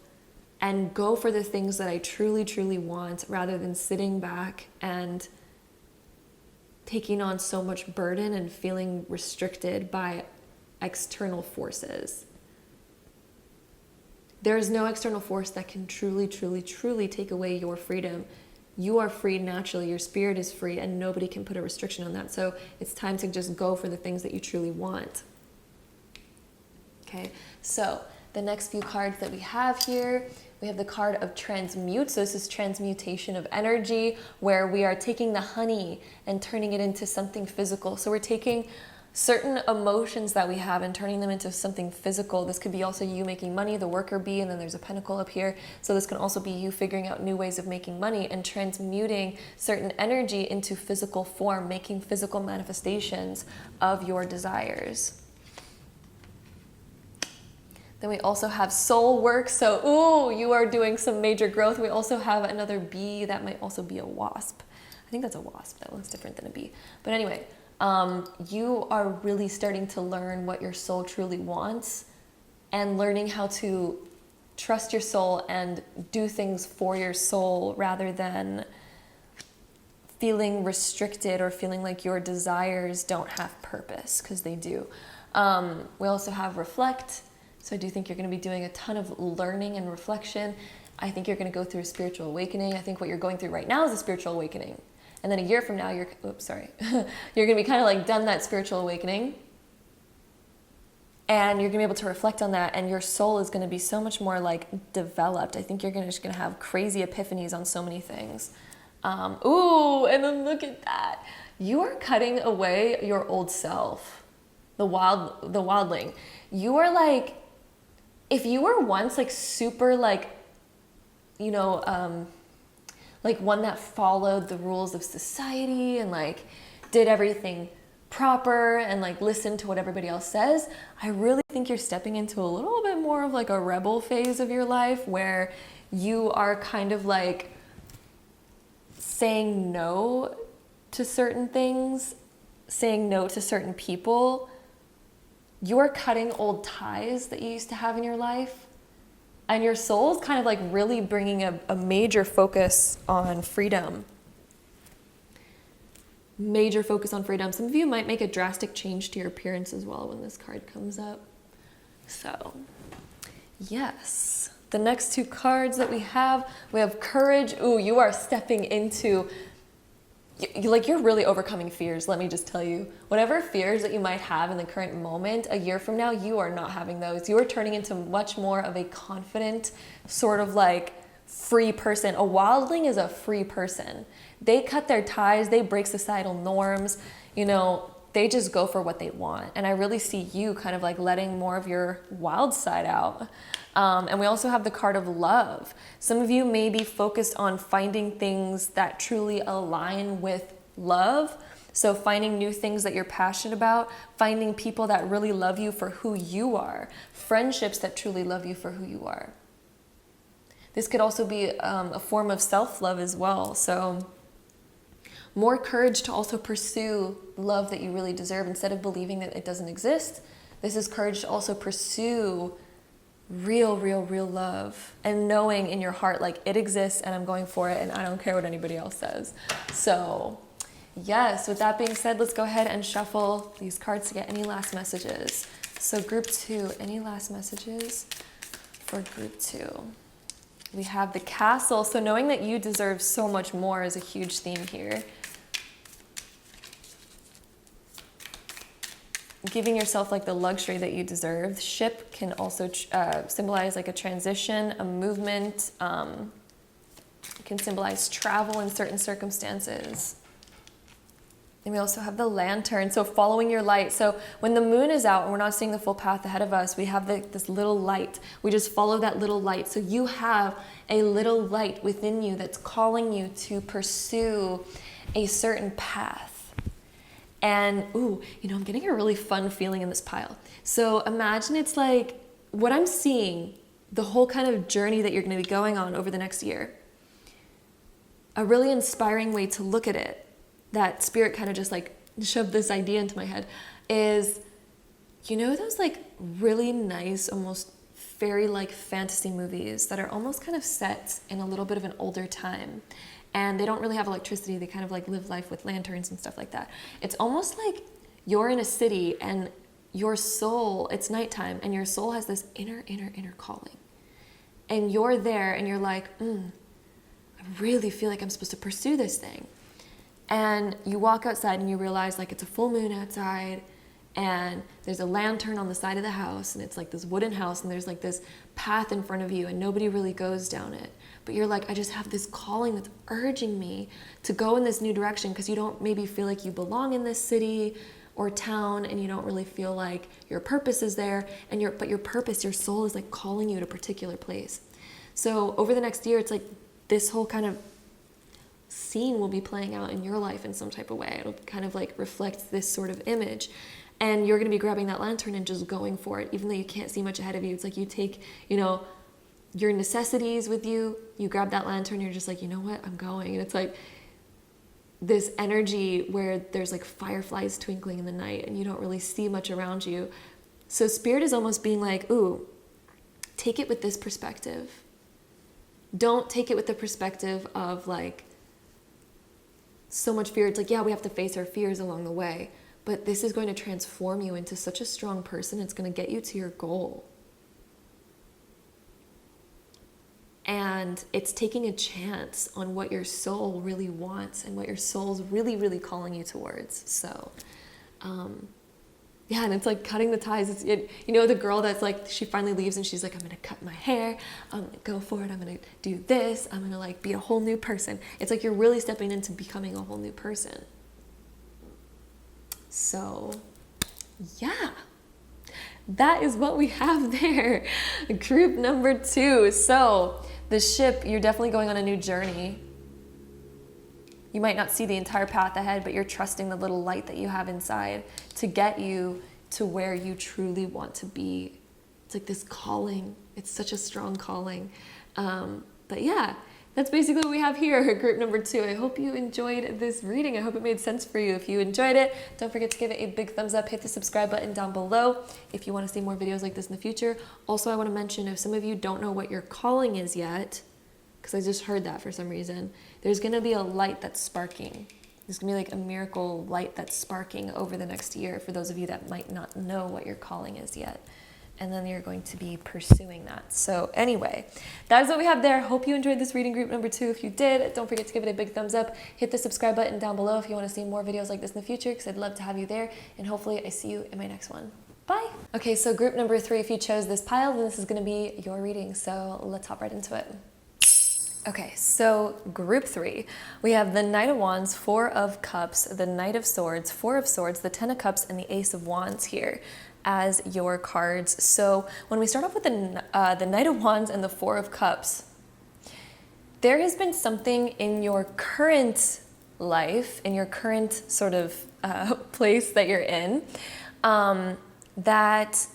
and go for the things that I truly, truly want, rather than sitting back and taking on so much burden and feeling restricted by external forces. There is no external force that can truly, truly, truly take away your freedom. You are free naturally, your spirit is free, and nobody can put a restriction on that. So it's time to just go for the things that you truly want. Okay, so the next few cards that we have here, we have the card of transmute. So this is transmutation of energy, where we are taking the honey and turning it into something physical. So we're taking certain emotions that we have and turning them into something physical. This could be also you making money, the worker bee, and then there's a pentacle up here. So this can also be you figuring out new ways of making money and transmuting certain energy into physical form, making physical manifestations of your desires. Then we also have soul work. So, ooh, you are doing some major growth. We also have another bee. That might also be a wasp. I think that's a wasp. That looks different than a bee. But anyway, you are really starting to learn what your soul truly wants, and learning how to trust your soul and do things for your soul, rather than feeling restricted or feeling like your desires don't have purpose, because they do. We also have reflect. So I do think you're going to be doing a ton of learning and reflection. I think you're going to go through a spiritual awakening. I think what you're going through right now is a spiritual awakening. And then a year from now, you're going to be kind of like done that spiritual awakening. And you're going to be able to reflect on that. And your soul is going to be so much more like developed. I think you're just going to have crazy epiphanies on so many things. Ooh, and then look at that. You are cutting away your old self, the wildling. You are like, if you were once like super like, you know, like one that followed the rules of society and like did everything proper and like listened to what everybody else says, I really think you're stepping into a little bit more of like a rebel phase of your life, where you are kind of like saying no to certain things, saying no to certain people. You're cutting old ties that you used to have in your life, and your soul is kind of like really bringing a major focus on freedom. major focus on freedom. Some of you might make a drastic change to your appearance as well when this card comes up. So, yes. The next two cards that we have Courage. Ooh, you are stepping into, you're really overcoming fears, let me just tell you. Whatever fears that you might have in the current moment, a year from now, you are not having those. You are turning into much more of a confident, sort of like free person. A wildling is a free person. They cut their ties, they break societal norms, they just go for what they want. And I really see you kind of like letting more of your wild side out. And we also have the card of love. Some of you may be focused on finding things that truly align with love. So finding new things that you're passionate about, finding people that really love you for who you are, friendships that truly love you for who you are. This could also be a form of self-love as well. So more courage to also pursue love that you really deserve instead of believing that it doesn't exist. This is courage to also pursue real love and knowing in your heart like it exists and I'm going for it and I don't care what anybody else says. So yes, with that being said, let's go ahead and shuffle these cards to get any last messages. So group 2, any last messages for group 2? We have the Castle. So knowing that you deserve so much more is a huge theme here. Giving yourself like the luxury that you deserve. Ship can also symbolize like a transition, a movement. It can symbolize travel in certain circumstances. And we also have the Lantern, so following your light. So when the moon is out and we're not seeing the full path ahead of us, we have this little light. We just follow that little light. So you have a little light within you that's calling you to pursue a certain path. And, ooh, I'm getting a really fun feeling in this pile. So imagine it's like what I'm seeing, the whole kind of journey that you're going to be going on over the next year. A really inspiring way to look at it, that spirit kind of just like shoved this idea into my head, is, those like really nice, almost fairy-like fantasy movies that are almost kind of set in a little bit of an older time. And they don't really have electricity. They kind of like live life with lanterns and stuff like that. It's almost like you're in a city and your soul, it's nighttime, and your soul has this inner calling. And you're there and you're like, I really feel like I'm supposed to pursue this thing. And you walk outside and you realize like it's a full moon outside and there's a lantern on the side of the house and it's like this wooden house and there's like this path in front of you and nobody really goes down it. But you're like, I just have this calling that's urging me to go in this new direction because you don't maybe feel like you belong in this city or town and you don't really feel like your purpose is there. But your purpose, your soul is like calling you to a particular place. So over the next year, it's like this whole kind of scene will be playing out in your life in some type of way. It'll kind of like reflect this sort of image. And you're going to be grabbing that lantern and just going for it, even though you can't see much ahead of you. It's like you take, your necessities with you, you grab that lantern, you're just like, you know what, I'm going. And it's like this energy where there's like fireflies twinkling in the night and you don't really see much around you. So spirit is almost being like, ooh, take it with this perspective. Don't take it with the perspective of like so much fear. It's like, yeah, we have to face our fears along the way, but this is going to transform you into such a strong person. It's going to get you to your goal. And it's taking a chance on what your soul really wants and what your soul's really calling you towards. So, yeah, and it's like cutting the ties. The girl that's like, she finally leaves and she's like, I'm going to cut my hair. I'm going to go for it. I'm going to do this. I'm going to like be a whole new person. It's like you're really stepping into becoming a whole new person. So, yeah. That is what we have there. Group number 2. So the ship, you're definitely going on a new journey. You might not see the entire path ahead, but you're trusting the little light that you have inside to get you to where you truly want to be. It's like this calling. It's such a strong calling. But yeah, that's basically what we have here, group number 2. I hope you enjoyed this reading. I hope it made sense for you. If you enjoyed it, don't forget to give it a big thumbs up. Hit the subscribe button down below if you want to see more videos like this in the future. Also, I want to mention, if some of you don't know what your calling is yet, because I just heard that for some reason, there's going to be a light that's sparking There's gonna be like a miracle light that's sparking over the next year for those of you that might not know what your calling is yet. And then you're going to be pursuing that. So anyway, that is what we have there. Hope you enjoyed this reading group number 2. If you did, don't forget to give it a big thumbs up. Hit the subscribe button down below if you want to see more videos like this in the future, because I'd love to have you there. And hopefully I see you in my next one. Bye. Okay, so group number 3, if you chose this pile, then this is going to be your reading. So let's hop right into it. Okay, so group 3, we have the Knight of Wands, 4 of Cups, the Knight of Swords, 4 of Swords, the 10 of Cups, and the Ace of Wands here as your cards. So when we start off with the Knight of Wands and the 4 of Cups, there has been something in your current life, in your current sort of place that you're in, that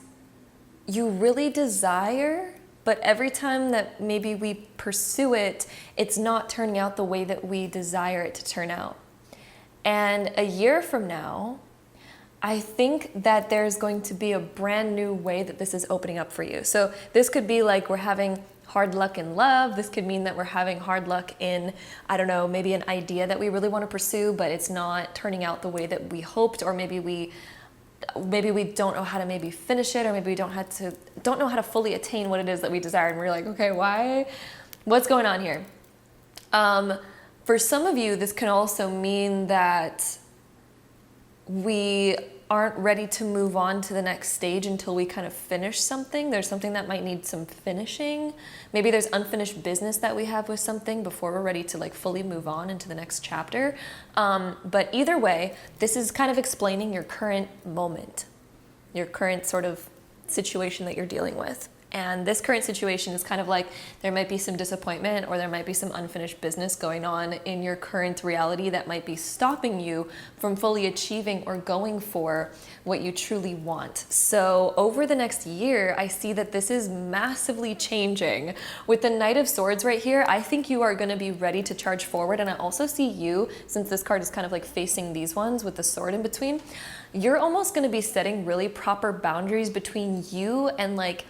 you really desire, but every time that maybe we pursue it, it's not turning out the way that we desire it to turn out. And a year from now, I think that there's going to be a brand new way that this is opening up for you. So this could be like we're having hard luck in love. This could mean that we're having hard luck in, I don't know, maybe an idea that we really want to pursue, but it's not turning out the way that we hoped, or maybe we don't know how to maybe finish it, or maybe we don't know how to fully attain what it is that we desire. And we're like, okay, why? What's going on here? For some of you, this can also mean that we aren't ready to move on to the next stage until we kind of finish something. There's something that might need some finishing. Maybe there's unfinished business that we have with something before we're ready to like fully move on into the next chapter. But either way, this is kind of explaining your current moment, your current sort of situation that you're dealing with. And this current situation is kind of like there might be some disappointment, or there might be some unfinished business going on in your current reality that might be stopping you from fully achieving or going for what you truly want. So over the next year, I see that this is massively changing. With the Knight of Swords right here, I think you are going to be ready to charge forward. And I also see you, since this card is kind of like facing these ones with the sword in between, you're almost going to be setting really proper boundaries between you and like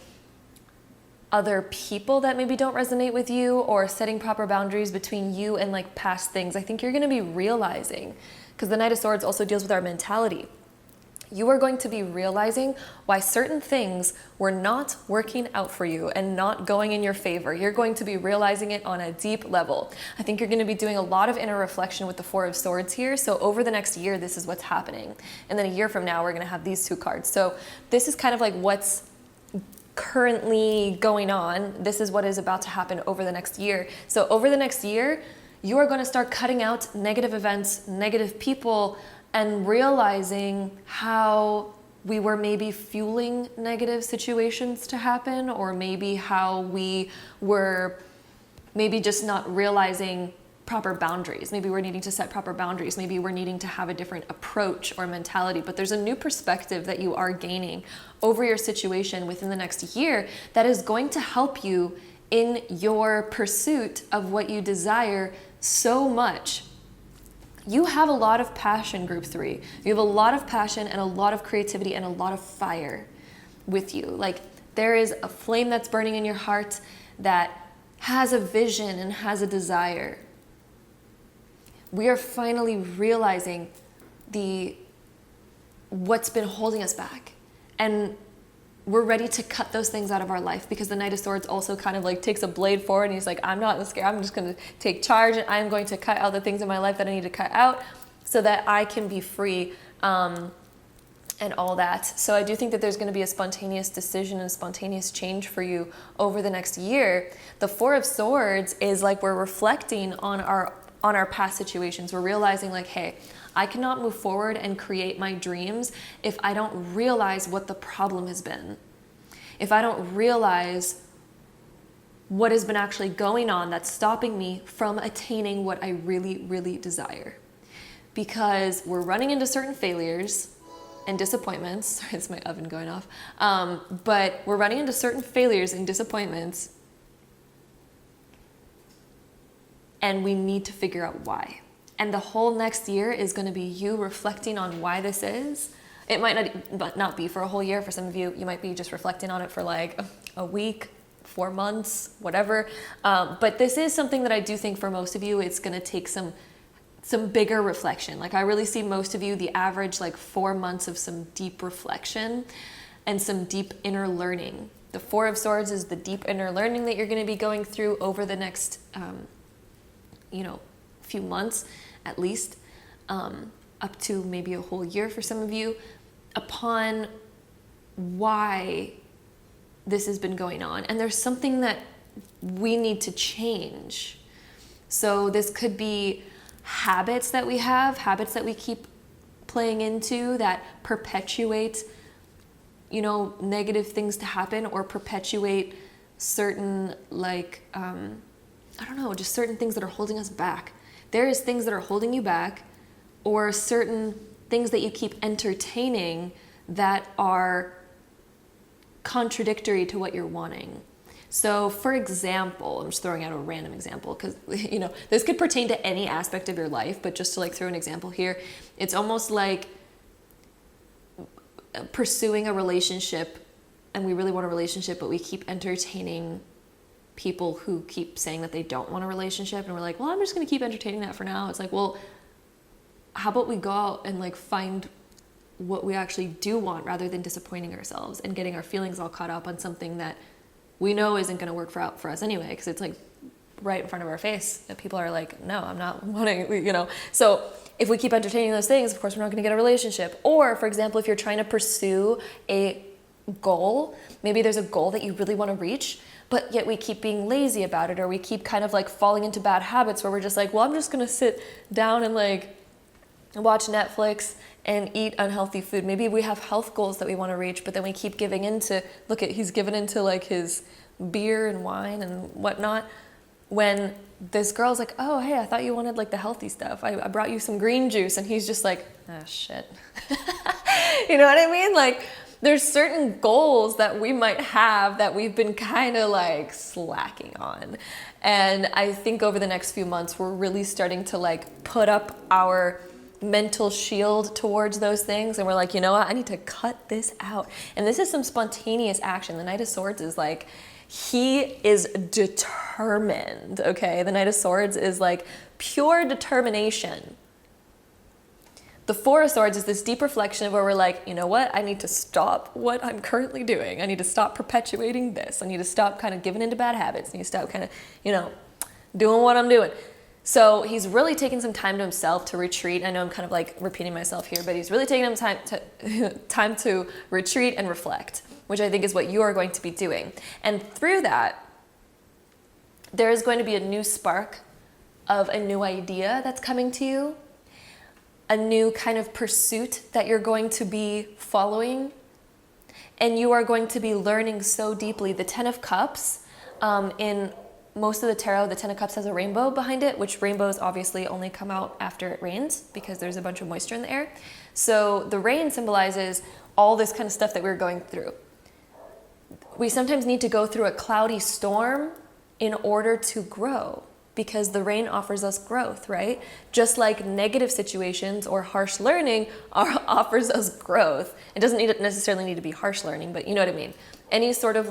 other people that maybe don't resonate with you, or setting proper boundaries between you and like past things. I think you're going to be realizing, because the Knight of Swords also deals with our mentality, you are going to be realizing why certain things were not working out for you and not going in your favor. You're going to be realizing it on a deep level. I think you're going to be doing a lot of inner reflection with the 4 of Swords here. So over the next year, this is what's happening. And then a year from now, we're going to have these 2 cards. So this is kind of like what's currently going on. This is what is about to happen over the next year. So over the next year, you are going to start cutting out negative events, negative people, and realizing how we were maybe fueling negative situations to happen, or maybe how we were maybe just not realizing proper boundaries. Maybe we're needing to set proper boundaries. Maybe we're needing to have a different approach or mentality. But there's a new perspective that you are gaining over your situation within the next year that is going to help you in your pursuit of what you desire so much. You have a lot of passion, group 3. You have a lot of passion and a lot of creativity and a lot of fire with you. Like there is a flame that's burning in your heart that has a vision and has a desire. We are finally realizing what's been holding us back. And we're ready to cut those things out of our life, because the Knight of Swords also kind of like takes a blade forward and he's like, I'm not scared. I'm just going to take charge, and I'm going to cut out the things in my life that I need to cut out so that I can be free and all that. So I do think that there's going to be a spontaneous decision and spontaneous change for you over the next year. The 4 of Swords is like we're reflecting on our past situations. We're realizing like, hey, I cannot move forward and create my dreams if I don't realize what the problem has been. If I don't realize what has been actually going on that's stopping me from attaining what I really, really desire. Because we're running into certain failures and disappointments. Sorry, it's my oven going off. But we're running into certain failures and disappointments, and we need to figure out why. And the whole next year is going to be you reflecting on why this is. It might not be for a whole year. For some of you, you might be just reflecting on it for like a week, 4 months, whatever. But this is something that I do think for most of you, it's going to take some some bigger reflection. Like I really see most of you, the average like 4 months of some deep reflection and some deep inner learning. The Four of Swords is the deep inner learning that you're going to be going through over the next, few months at least, up to maybe a whole year for some of you, upon why this has been going on. And there's something that we need to change. So this could be habits that we have, habits that we keep playing into that perpetuate, negative things to happen, or perpetuate certain, just certain things that are holding us back. There is things that are holding you back, or certain things that you keep entertaining that are contradictory to what you're wanting. So for example, I'm just throwing out a random example because, this could pertain to any aspect of your life, but just to throw an example here, it's almost like pursuing a relationship, and we really want a relationship, but we keep entertaining people who keep saying that they don't want a relationship, and we're like, well, I'm just going to keep entertaining that for now. It's like, well, how about we go out and find what we actually do want, rather than disappointing ourselves and getting our feelings all caught up on something that we know isn't going to work for us anyway, because it's right in front of our face that people are like, no, I'm not wanting, So if we keep entertaining those things, of course, we're not going to get a relationship. Or, for example, if you're trying to pursue a goal, maybe there's a goal that you really want to reach, but yet we keep being lazy about it, or we keep kind of falling into bad habits where we're just like, well, I'm just going to sit down and watch Netflix and eat unhealthy food. Maybe we have health goals that we want to reach, but then we keep giving into, he's given into his beer and wine and whatnot, when this girl's like, oh, hey, I thought you wanted the healthy stuff. I brought you some green juice. And he's just like, ah, shit. You know what I mean? There's certain goals that we might have that we've been kind of slacking on. And I think over the next few months, we're really starting to put up our mental shield towards those things. And we're like, you know what? I need to cut this out. And this is some spontaneous action. The Knight of Swords is he is determined, okay? The Knight of Swords is pure determination. The Four of Swords is this deep reflection of where we're like, you know what? I need to stop what I'm currently doing. I need to stop perpetuating this. I need to stop kind of giving into bad habits. I need to stop kind of, doing what I'm doing. So he's really taking some time to himself to retreat. I know I'm kind of repeating myself here, but he's really taking him time to retreat and reflect, which I think is what you are going to be doing. And through that, there is going to be a new spark of a new idea that's coming to you, a new kind of pursuit that you're going to be following, and you are going to be learning so deeply. The Ten of Cups, in most of the tarot, the Ten of Cups has a rainbow behind it, which rainbows obviously only come out after it rains because there's a bunch of moisture in the air. So the rain symbolizes all this kind of stuff that we're going through. We sometimes need to go through a cloudy storm in order to grow, because the rain offers us growth, right? Just like negative situations or harsh learning offers us growth. It doesn't necessarily need to be harsh learning, but you know what I mean. Any sort of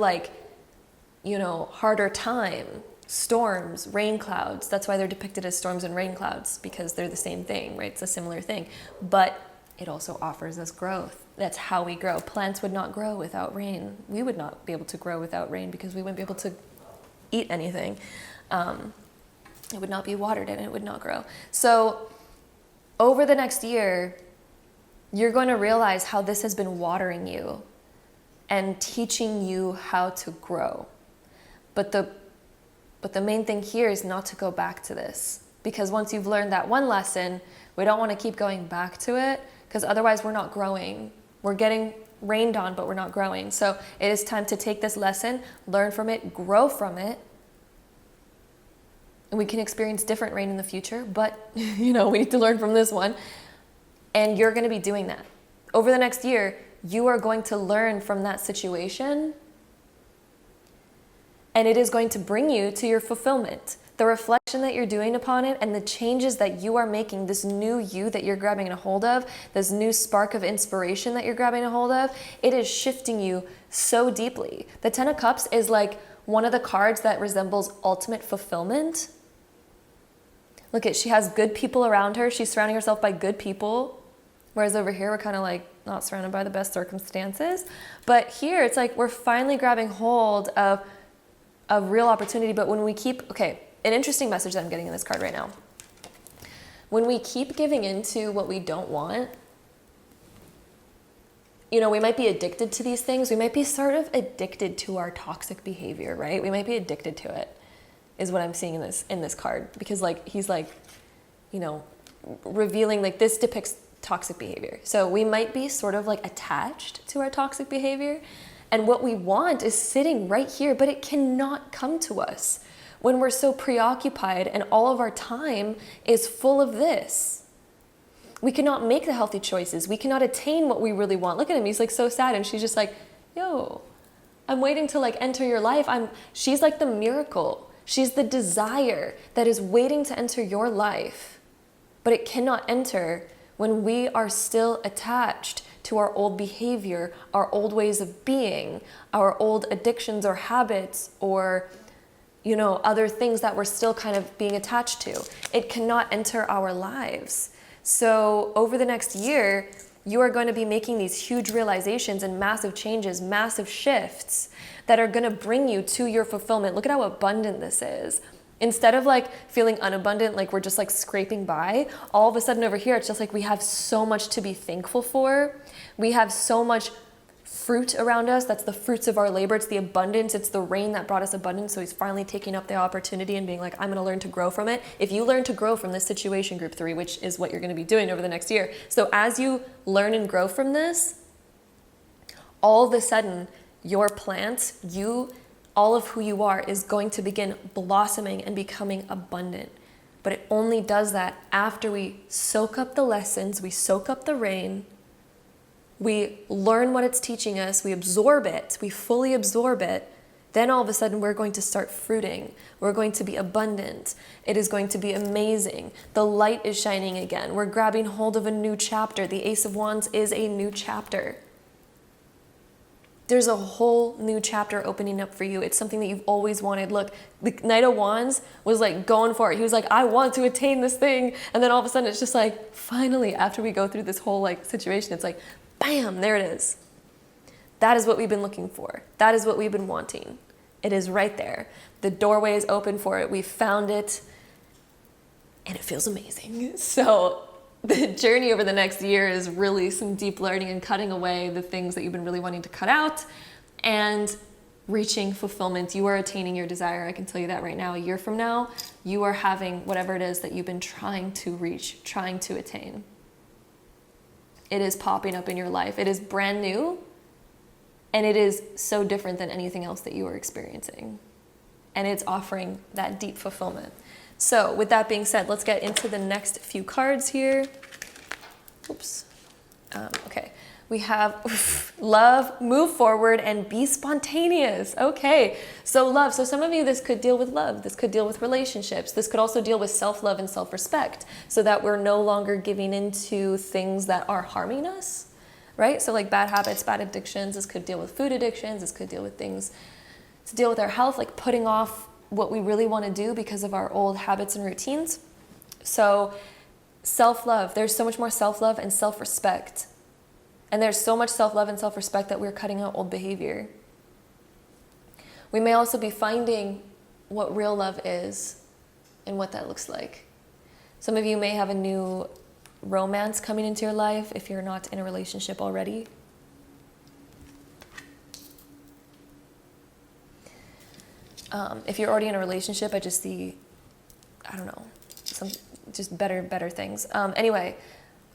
harder time, storms, rain clouds, that's why they're depicted as storms and rain clouds, because they're the same thing, right? It's a similar thing. But it also offers us growth. That's how we grow. Plants would not grow without rain. We would not be able to grow without rain because we wouldn't be able to eat anything. It would not be watered and it would not grow. So over the next year, you're going to realize how this has been watering you and teaching you how to grow. But the main thing here is not to go back to this, because once you've learned that one lesson, we don't want to keep going back to it, because otherwise we're not growing. We're getting rained on, but we're not growing. So it is time to take this lesson, learn from it, grow from it. And we can experience different rain in the future, but we need to learn from this one. And you're going to be doing that. Over the next year, you are going to learn from that situation, and it is going to bring you to your fulfillment. The reflection that you're doing upon it and the changes that you are making, this new you that you're grabbing a hold of, this new spark of inspiration that you're grabbing a hold of, it is shifting you so deeply. The Ten of Cups is one of the cards that resembles ultimate fulfillment. Look at, she has good people around her. She's surrounding herself by good people. Whereas over here, we're kind of like not surrounded by the best circumstances. But here, it's like we're finally grabbing hold of a real opportunity. But when we keep, okay, an interesting message that I'm getting in this card right now. When we keep giving into what we don't want, you know, we might be addicted to these things. We might be sort of addicted to our toxic behavior, right? We might be addicted to it, is what I'm seeing in this card. Because like, he's like, you know, revealing like this depicts toxic behavior. So we might be sort of like attached to our toxic behavior. And what we want is sitting right here, but it cannot come to us when we're so preoccupied and all of our time is full of this. We cannot make the healthy choices. We cannot attain what we really want. Look at him. He's like so sad. And she's just like, yo, I'm waiting to like enter your life. She's like the miracle. She's the desire that is waiting to enter your life, but it cannot enter when we are still attached to our old behavior, our old ways of being, our old addictions or habits, or, you know, other things that we're still kind of being attached to. It cannot enter our lives. So over the next year, you are going to be making these huge realizations and massive changes, massive shifts that are going to bring you to your fulfillment. Look at how abundant this is. Instead of like feeling unabundant, like we're just like scraping by, all of a sudden over here, it's just like we have so much to be thankful for. We have so much fruit around us. That's the fruits of our labor. It's the abundance. It's the rain that brought us abundance. So he's finally taking up the opportunity and being like, I'm going to learn to grow from it. If you learn to grow from this situation, group 3, which is what you're going to be doing over the next year. So as you learn and grow from this, all of a sudden your plants, all of who you are is going to begin blossoming and becoming abundant. But it only does that after we soak up the lessons, we soak up the rain, we learn what it's teaching us, we absorb it, we fully absorb it. Then all of a sudden we're going to start fruiting. We're going to be abundant. It is going to be amazing. The light is shining again. We're grabbing hold of a new chapter. The Ace of Wands is a new chapter. There's a whole new chapter opening up for you. It's something that you've always wanted. Look, the Knight of Wands was like going for it. He was like, I want to attain this thing. And then all of a sudden it's just like, finally, after we go through this whole like situation, it's like, bam, there it is. That is what we've been looking for. That is what we've been wanting. It is right there. The doorway is open for it. We found it and it feels amazing. So the journey over the next year is really some deep learning and cutting away the things that you've been really wanting to cut out and reaching fulfillment. You are attaining your desire. I can tell you that right now. A year from now, you are having whatever it is that you've been trying to reach, trying to attain. It is popping up in your life. It is brand new, and it is so different than anything else that you are experiencing. And it's offering that deep fulfillment. So with that being said, let's get into the next few cards here. Oops. Okay. We have love, move forward, and be spontaneous. Okay. So love. So some of you, this could deal with love. This could deal with relationships. This could also deal with self-love and self-respect so that we're no longer giving into things that are harming us, right? So like bad habits, bad addictions. This could deal with food addictions. This could deal with things to deal with our health, like putting off what we really want to do because of our old habits and routines. So self-love, there's so much more self-love and self-respect. And there's so much self-love and self-respect that we're cutting out old behavior. We may also be finding what real love is and what that looks like. Some of you may have a new romance coming into your life if you're not in a relationship already. If you're already in a relationship, I just see, I don't know, some just better things. Anyway,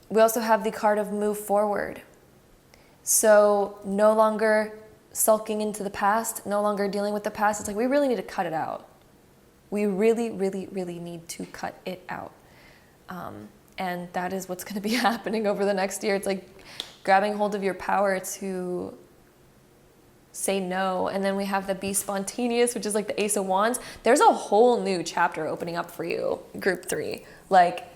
we also have the card of move forward. So no longer sulking into the past, no longer dealing with the past. It's like we really need to cut it out. We really, really, really need to cut it out. And that is what's going to be happening over the next year. It's like grabbing hold of your power to say no. And then we have the be spontaneous, which is like the Ace of Wands. There's a whole new chapter opening up for you, group 3. Like,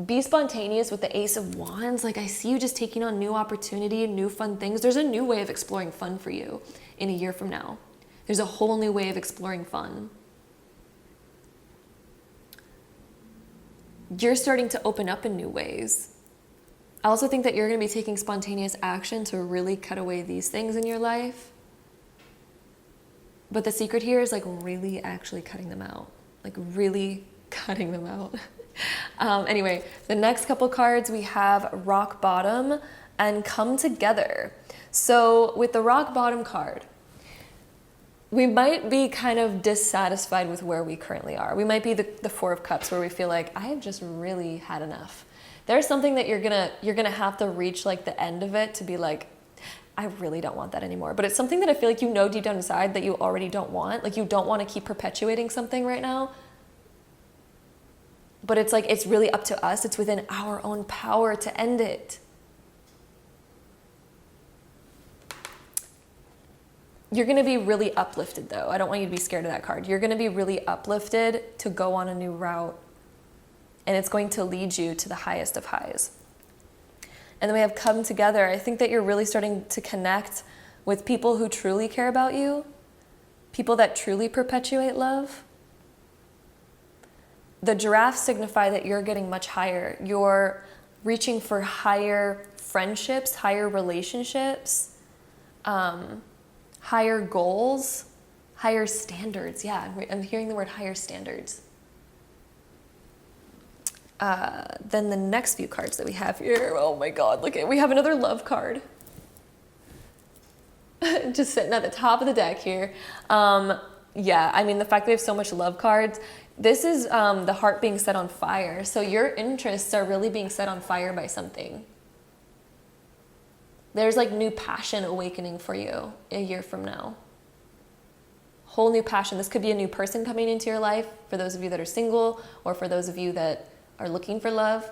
be spontaneous with the Ace of Wands. Like, I see you just taking on new opportunity, new fun things. There's a new way of exploring fun for you in a year from now. There's a whole new way of exploring fun. you're starting to open up in new ways. I also think that you're going to be taking spontaneous action to really cut away these things in your life. But the secret here is like really actually cutting them out. Like really cutting them out. Anyway, the next couple cards we have Rock Bottom and Come Together. So with the Rock Bottom card, we might be kind of dissatisfied with where we currently are. We might be the Four of Cups, where we feel like I have just really had enough. There's something that you're gonna have to reach like the end of it to be like, I really don't want that anymore. But it's something that I feel like you know deep down inside that you already don't want. Like you don't want to keep perpetuating something right now. But it's like, it's really up to us. It's within our own power to end it. You're going to be really uplifted though. I don't want you to be scared of that card. You're going to be really uplifted to go on a new route. And it's going to lead you to the highest of highs. And then we have Come Together. I think that you're really starting to connect with people who truly care about you. People that truly perpetuate love. The giraffes signify that you're getting much higher. You're reaching for higher friendships, higher relationships, higher goals, higher standards. Yeah, I'm hearing the word higher standards. Then the next few cards that we have here, oh my God, look at, we have another love card. Just sitting at the top of the deck here. Yeah, I mean, the fact that we have so much love cards, this is the heart being set on fire. So your interests are really being set on fire by something. There's like new passion awakening for you a year from now. Whole new passion. This could be a new person coming into your life for those of you that are single or for those of you that are looking for love.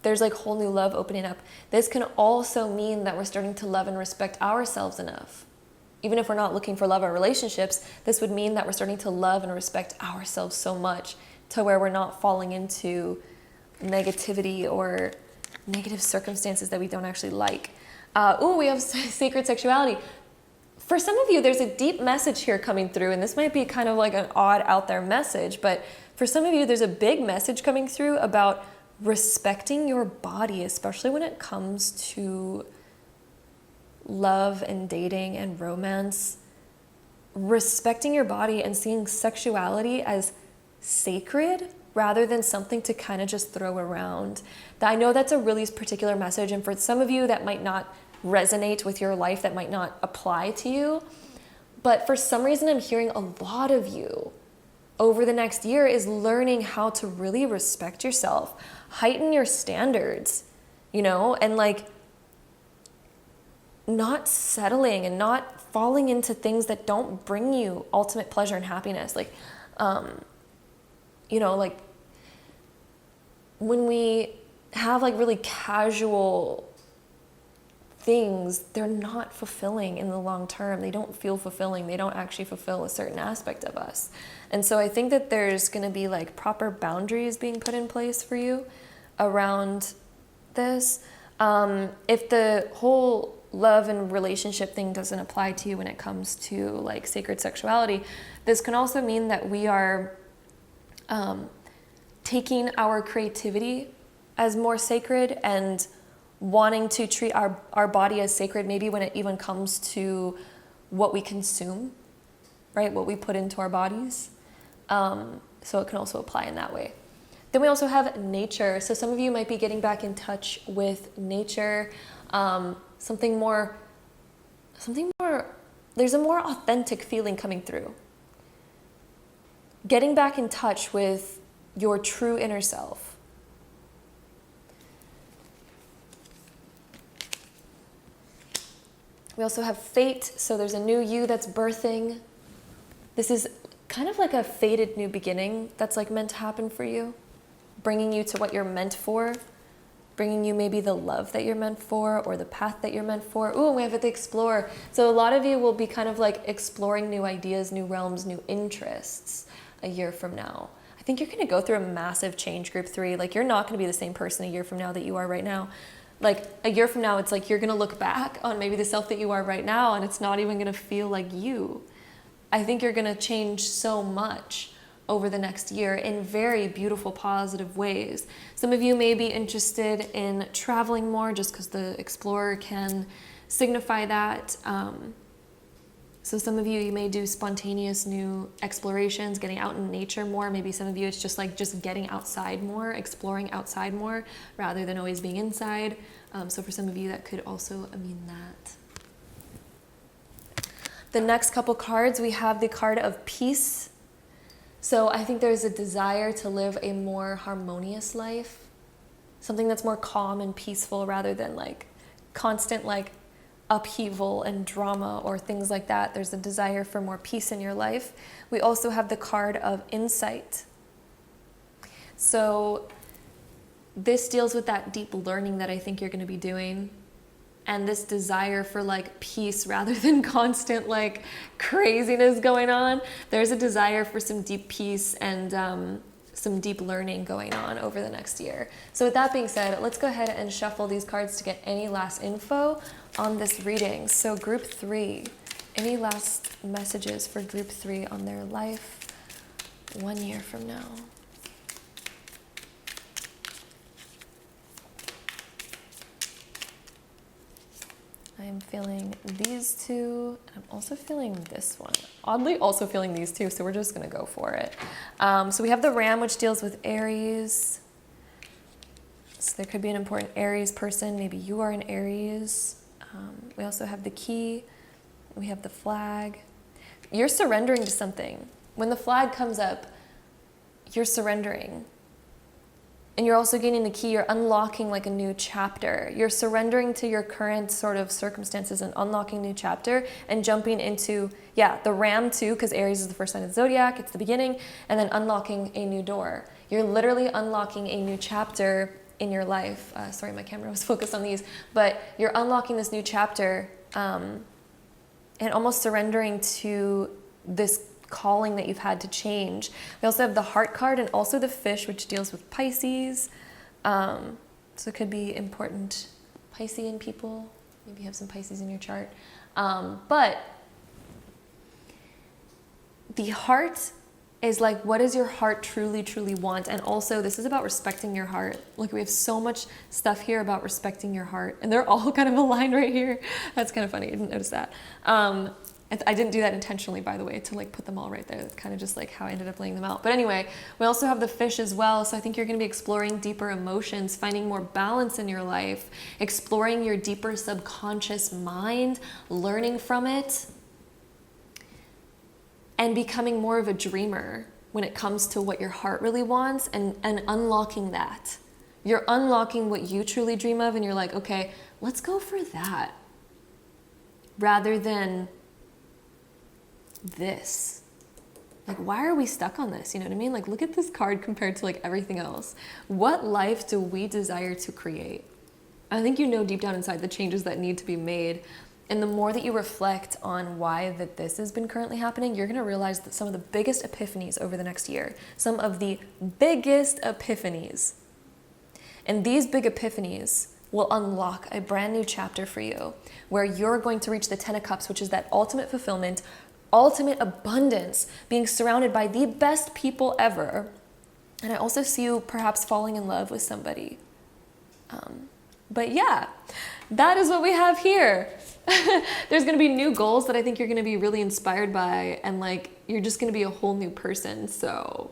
There's like whole new love opening up. This can also mean that we're starting to love and respect ourselves enough. Even if we're not looking for love or relationships, this would mean that we're starting to love and respect ourselves so much to where we're not falling into negativity or negative circumstances that we don't actually like. We have sacred sexuality. For some of you, there's a deep message here coming through, and this might be kind of like an odd out there message, but for some of you, there's a big message coming through about respecting your body, especially when it comes to love and dating and romance. Respecting your body and seeing sexuality as sacred rather than something to kind of just throw around. I know that's a really particular message, and for some of you that might not resonate with your life, that might not apply to you, but for some reason I'm hearing a lot of you over the next year is learning how to really respect yourself, heighten your standards, you know, and like not settling and not falling into things that don't bring you ultimate pleasure and happiness. Like, you know, like when we have like really casual things, they're not fulfilling in the long term. They don't feel fulfilling. They don't actually fulfill a certain aspect of us. And so I think that there's going to be like proper boundaries being put in place for you around this. If the whole love and relationship thing doesn't apply to you when it comes to like sacred sexuality, this can also mean that we are taking our creativity as more sacred and wanting to treat our body as sacred, maybe when it even comes to what we consume, right? What we put into our bodies. So it can also apply in that way. Then we also have nature. So some of you might be getting back in touch with nature, something more, there's a more authentic feeling coming through. Getting back in touch with your true inner self. We also have fate, so there's a new you that's birthing. This is kind of like a fated new beginning that's like meant to happen for you, bringing you to what you're meant for, bringing you maybe the love that you're meant for or the path that you're meant for. Ooh, and we have the Explorer. So a lot of you will be kind of like exploring new ideas, new realms, new interests a year from now. I think you're going to go through a massive change, Group 3. Like you're not going to be the same person a year from now that you are right now. Like a year from now, it's like you're going to look back on maybe the self that you are right now, and it's not even going to feel like you. I think you're going to change so much over the next year in very beautiful, positive ways. Some of you may be interested in traveling more just because the Explorer can signify that. So some of you, you may do spontaneous new explorations, getting out in nature more. Maybe some of you, it's just like just getting outside more, exploring outside more, rather than always being inside. So for some of you, that could also mean that. The next couple cards, we have the card of peace. So I think there's a desire to live a more harmonious life, something that's more calm and peaceful rather than like constant like upheaval and drama or things like that. There's a desire for more peace in your life. We also have the card of insight. So this deals with that deep learning that I think you're going to be doing, and this desire for like peace rather than constant like craziness going on. There's a desire for some deep peace and some deep learning going on over the next year. So with that being said, let's go ahead and shuffle these cards to get any last info on this reading. So group 3, any last messages for group 3 on their life 1 year from now? I am feeling these two. I'm also feeling this one. Oddly, also feeling these two, so we're just gonna go for it. So we have the Ram, which deals with Aries. So there could be an important Aries person. Maybe you are an Aries. We also have the Key. We have the Flag. You're surrendering to something. When the Flag comes up, you're surrendering. And you're also getting the Key, you're unlocking like a new chapter. You're surrendering to your current sort of circumstances and unlocking a new chapter and jumping into, the Ram too, because Aries is the first sign of the zodiac, it's the beginning, and then unlocking a new door. You're literally unlocking a new chapter in your life. Sorry, my camera was focused on these, but you're unlocking this new chapter and almost surrendering to this calling that you've had to change. We also have the Heart card and also the Fish, which deals with Pisces. So it could be important Piscean people. Maybe you have some Pisces in your chart. But the Heart is like, what does your heart truly, truly want? And also this is about respecting your heart. Look, we have so much stuff here about respecting your heart, and they're all kind of aligned right here. That's kind of funny. I didn't notice that. I didn't do that intentionally, by the way, to like put them all right there. That's kind of just like how I ended up laying them out. But anyway, we also have the Fish as well. So I think you're going to be exploring deeper emotions, finding more balance in your life, exploring your deeper subconscious mind, learning from it, and becoming more of a dreamer when it comes to what your heart really wants and unlocking that. You're unlocking what you truly dream of, and you're like, okay, let's go for that. Rather than this. Like, why are we stuck on this? You know what I mean? Like, look at this card compared to like everything else. What life do we desire to create? I think you know deep down inside the changes that need to be made. And the more that you reflect on why that this has been currently happening, you're going to realize that some of the biggest epiphanies over the next year, some of the biggest epiphanies, and these big epiphanies will unlock a brand new chapter for you where you're going to reach the 10 of Cups, which is that ultimate fulfillment, ultimate abundance, being surrounded by the best people ever. And I also see you perhaps falling in love with somebody. But yeah, that is what we have here. There's going to be new goals that I think you're going to be really inspired by, and like you're just going to be a whole new person. So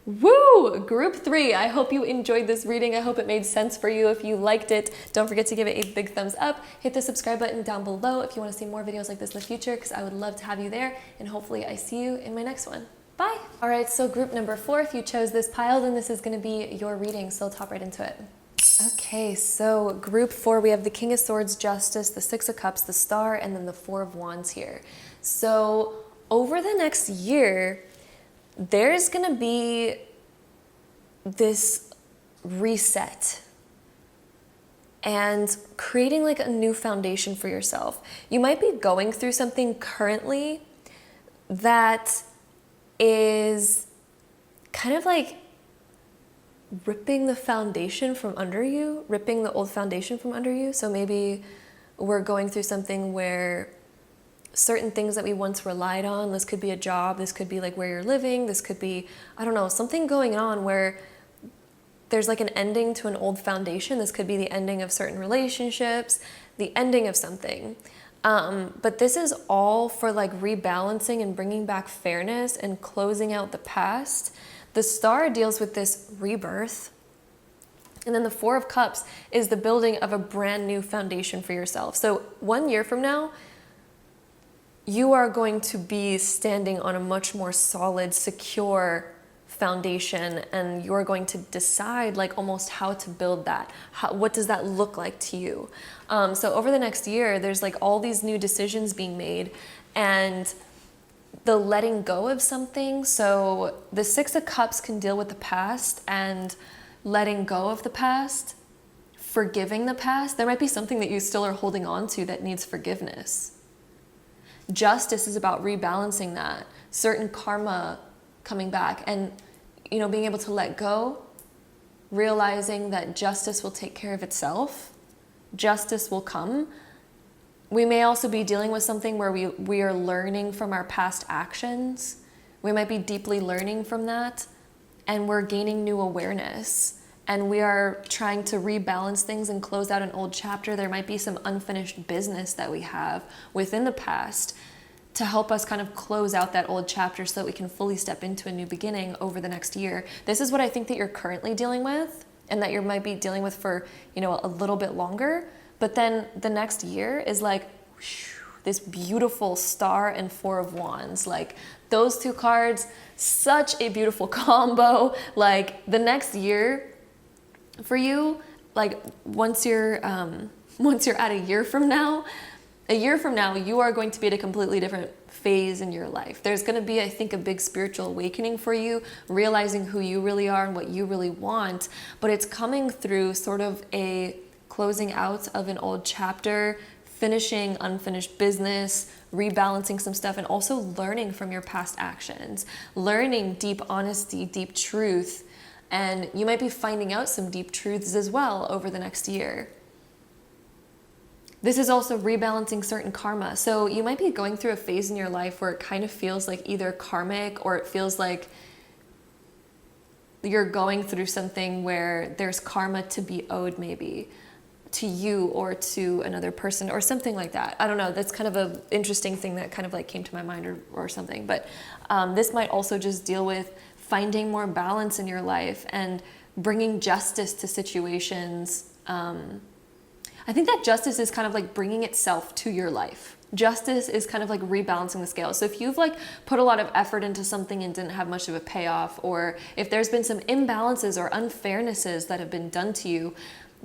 woo, group 3. I hope you enjoyed this reading. I hope it made sense for you. If you liked it, don't forget to give it a big thumbs up. Hit the subscribe button down below if you want to see more videos like this in the future, because I would love to have you there, and hopefully I see you in my next one. Bye. All right, so group number 4, if you chose this pile, then this is going to be your reading, so I'll hop right into it. Okay, so group 4, we have the King of Swords, Justice, the 6 of Cups, the Star, and then the 4 of Wands here. So over the next year, there's going to be this reset and creating like a new foundation for yourself. You might be going through something currently that is kind of like ripping the foundation from under you, ripping the old foundation from under you. So maybe we're going through something where certain things that we once relied on. This could be a job, this could be like where you're living, this could be, I don't know, something going on where there's like an ending to an old foundation. This could be the ending of certain relationships, the ending of something. But this is all for like rebalancing and bringing back fairness and closing out the past. The Star deals with this rebirth. And then the Four of Cups is the building of a brand new foundation for yourself. So 1 year from now, you are going to be standing on a much more solid, secure foundation, and you're going to decide like almost how to build that. What does that look like to you? So over the next year, there's like all these new decisions being made and the letting go of something. So the Six of Cups can deal with the past and letting go of the past, forgiving the past. There might be something that you still are holding on to that needs forgiveness. Justice is about rebalancing that, certain karma coming back, and being able to let go, realizing that justice will take care of itself. Justice will come. We may also be dealing with something where we are learning from our past actions. We might be deeply learning from that, and we're gaining new awareness. And we are trying to rebalance things and close out an old chapter. There might be some unfinished business that we have within the past to help us kind of close out that old chapter so that we can fully step into a new beginning over the next year. This is what I think that you're currently dealing with and that you might be dealing with for, a little bit longer. But then the next year is like this beautiful Star and Four of Wands. Like those two cards, such a beautiful combo. Like the next year for you, like once you're at a year from now, you are going to be at a completely different phase in your life. There's going to be, I think, a big spiritual awakening for you, realizing who you really are and what you really want. But it's coming through sort of a closing out of an old chapter, finishing unfinished business, rebalancing some stuff, and also learning from your past actions, learning deep honesty, deep truth. And you might be finding out some deep truths as well over the next year. This is also rebalancing certain karma. So you might be going through a phase in your life where it kind of feels like either karmic, or it feels like you're going through something where there's karma to be owed, maybe to you or to another person or something like that. I don't know. That's kind of an interesting thing that kind of like came to my mind or something. But this might also just deal with finding more balance in your life and bringing justice to situations. I think that justice is kind of like bringing itself to your life. Justice is kind of like rebalancing the scale. So if you've like put a lot of effort into something and didn't have much of a payoff, or if there's been some imbalances or unfairnesses that have been done to you,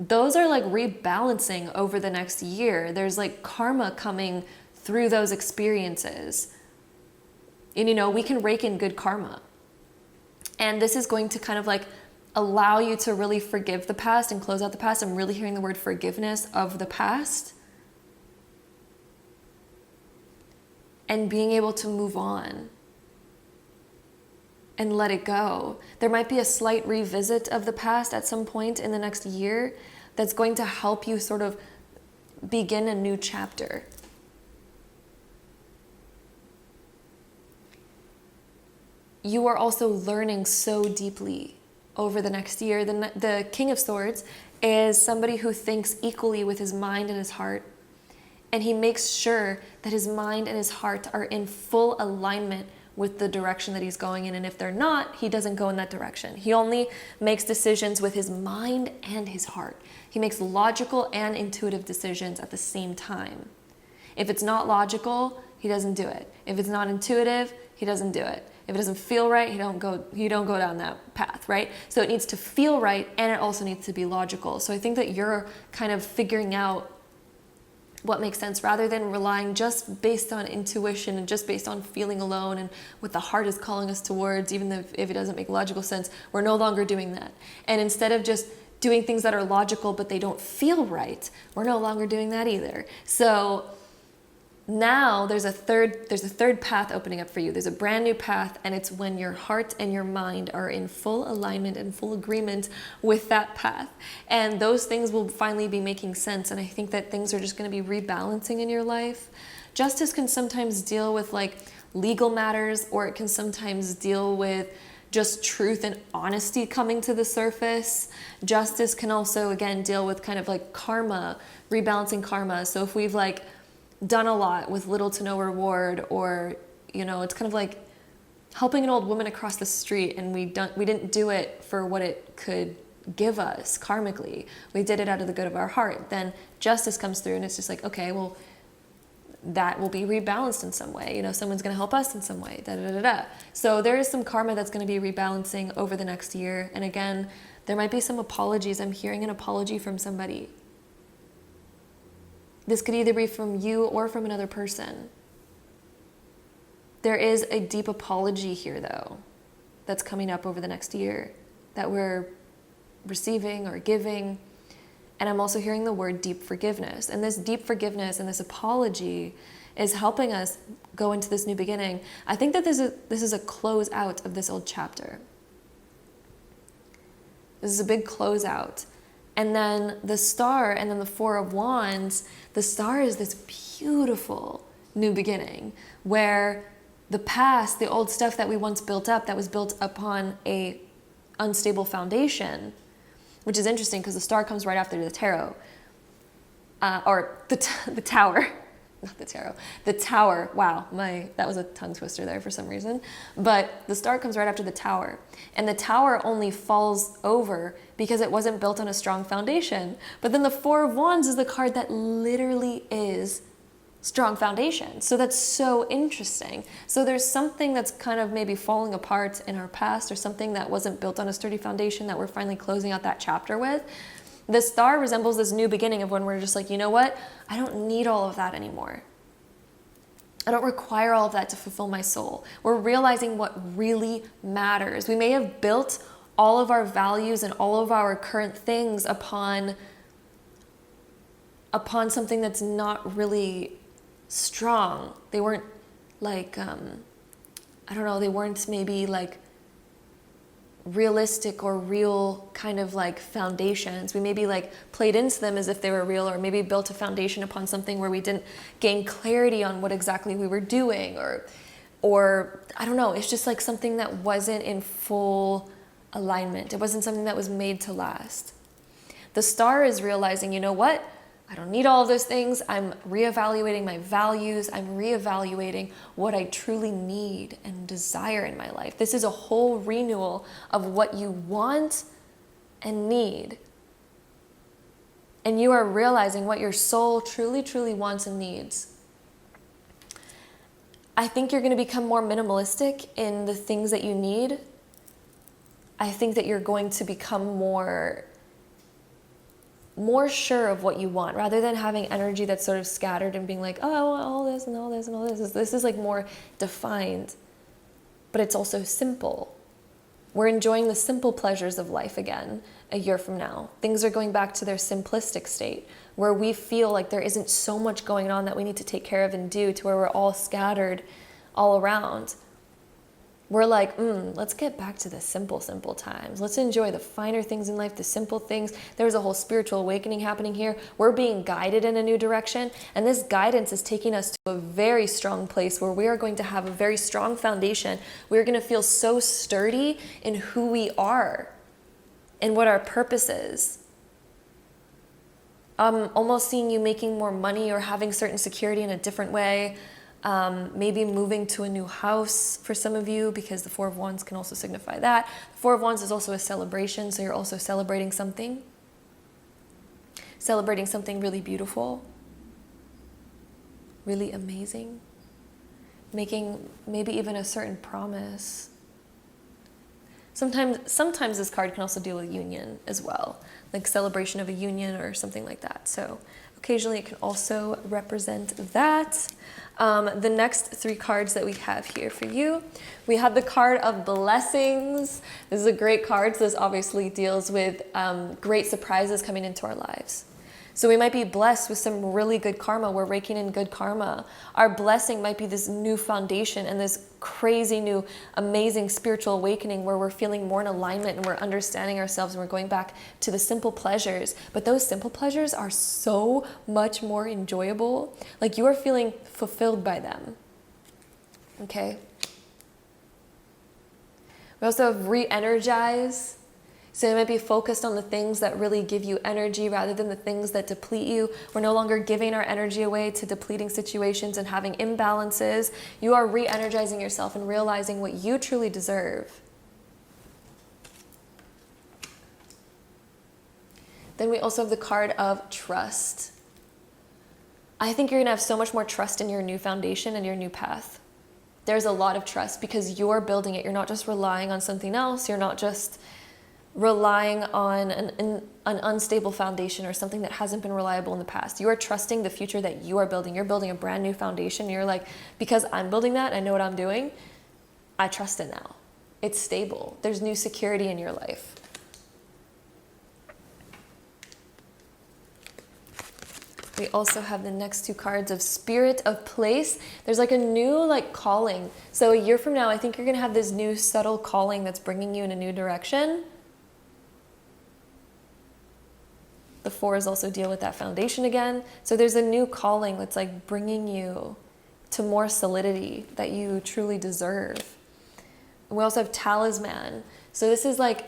those are like rebalancing over the next year. There's like karma coming through those experiences. And we can rake in good karma. And this is going to kind of like allow you to really forgive the past and close out the past. I'm really hearing the word forgiveness of the past. And being able to move on and let it go. There might be a slight revisit of the past at some point in the next year that's going to help you sort of begin a new chapter. You are also learning so deeply over the next year. The King of Swords is somebody who thinks equally with his mind and his heart. And he makes sure that his mind and his heart are in full alignment with the direction that he's going in. And if they're not, he doesn't go in that direction. He only makes decisions with his mind and his heart. He makes logical and intuitive decisions at the same time. If it's not logical, he doesn't do it. If it's not intuitive, he doesn't do it. If it doesn't feel right, you don't go down that path, right? So it needs to feel right, and it also needs to be logical. So I think that you're kind of figuring out what makes sense rather than relying just based on intuition and just based on feeling alone and what the heart is calling us towards, even if it doesn't make logical sense. We're no longer doing that. And instead of just doing things that are logical but they don't feel right, we're no longer doing that either. So now there's a third path opening up for you. There's a brand new path, and it's when your heart and your mind are in full alignment and full agreement with that path. And those things will finally be making sense. And I think that things are just going to be rebalancing in your life, Justice can sometimes deal with like legal matters, or it can sometimes deal with just truth and honesty coming to the surface. Justice can also, again, deal with kind of like karma, rebalancing karma. So if we've like done a lot with little to no reward, or, you know, it's kind of like helping an old woman across the street and we didn't do it for what it could give us karmically. We did it out of the good of our heart. Then justice comes through and it's just like, okay, well, that will be rebalanced in some way. You know, someone's going to help us in some way. Da, da, da, da. So there is some karma that's going to be rebalancing over the next year. And again, there might be some apologies. I'm hearing an apology from somebody. This could either be from you or from another person. There is a deep apology here, though, that's coming up over the next year that we're receiving or giving. And I'm also hearing the word deep forgiveness. And this deep forgiveness and this apology is helping us go into this new beginning. I think that this is a close out of this old chapter. This is a big close out. And then the star and then the Four of Wands, the star is this beautiful new beginning where the past, the old stuff that we once built up, that was built upon a unstable foundation, which is interesting because the star comes right after the tarot, or the tower, not the tarot, the tower. Wow, that was a tongue twister there for some reason. But the star comes right after the tower, and the tower only falls over because it wasn't built on a strong foundation. But then the Four of Wands is the card that literally is strong foundation. So that's so interesting. So there's something that's kind of maybe falling apart in our past, or something that wasn't built on a sturdy foundation that we're finally closing out that chapter with. The star resembles this new beginning of when we're just like, you know what? I don't need all of that anymore. I don't require all of that to fulfill my soul. We're realizing what really matters. We may have built all of our values and all of our current things upon something that's not really strong. They weren't like, I don't know, they weren't maybe like realistic or real kind of like foundations. We maybe like played into them as if they were real, or maybe built a foundation upon something where we didn't gain clarity on what exactly we were doing, or I don't know, it's just like something that wasn't in full alignment. It wasn't something that was made to last. The star is realizing, you know what? I don't need all of those things. I'm reevaluating my values. I'm reevaluating what I truly need and desire in my life. This is a whole renewal of what you want and need. And you are realizing what your soul truly, truly wants and needs. I think you're going to become more minimalistic in the things that you need. I think that you're going to become more sure of what you want, rather than having energy that's sort of scattered and being like, oh, I want all this and all this and all this. This is like more defined, but it's also simple. We're enjoying the simple pleasures of life again a year from now. Things are going back to their simplistic state, where we feel like there isn't so much going on that we need to take care of and do, to where we're all scattered all around. We're like, let's get back to the simple, simple times. Let's enjoy the finer things in life, the simple things. There's a whole spiritual awakening happening here. We're being guided in a new direction. And this guidance is taking us to a very strong place where we are going to have a very strong foundation. We're going to feel so sturdy in who we are and what our purpose is. I'm almost seeing you making more money or having certain security in a different way. Maybe moving to a new house for some of you, because the Four of Wands can also signify that. The Four of Wands is also a celebration, so you're also celebrating something really beautiful, really amazing, making maybe even a certain promise. Sometimes this card can also deal with union as well, like celebration of a union or something like that. So occasionally it can also represent that. The next three cards that we have here for you, we have the card of blessings. This is a great card. So this obviously deals with great surprises coming into our lives. So we might be blessed with some really good karma. We're raking in good karma. Our blessing might be this new foundation and this crazy new, amazing spiritual awakening where we're feeling more in alignment and we're understanding ourselves and we're going back to the simple pleasures. But those simple pleasures are so much more enjoyable. Like you are feeling fulfilled by them. Okay? We also have re-energize. So you might be focused on the things that really give you energy rather than the things that deplete you. We're no longer giving our energy away to depleting situations and having imbalances. You are re-energizing yourself and realizing what you truly deserve. Then we also have the card of trust. I think you're going to have so much more trust in your new foundation and your new path. There's a lot of trust because you're building it. You're not just relying on something else. You're not just relying on an unstable foundation or something that hasn't been reliable in the past. You are trusting the future that you are building. You're building a brand new foundation. You're like, because I'm building that, I know what I'm doing, I trust it now. It's stable. There's new security in your life. We also have the next two cards of Spirit of Place. There's like a new calling. So a year from now, I think you're going to have this new subtle calling that's bringing you in a new direction. The fours also deal with that foundation again. So there's a new calling that's like bringing you to more solidity that you truly deserve. And we also have Talisman. So this is like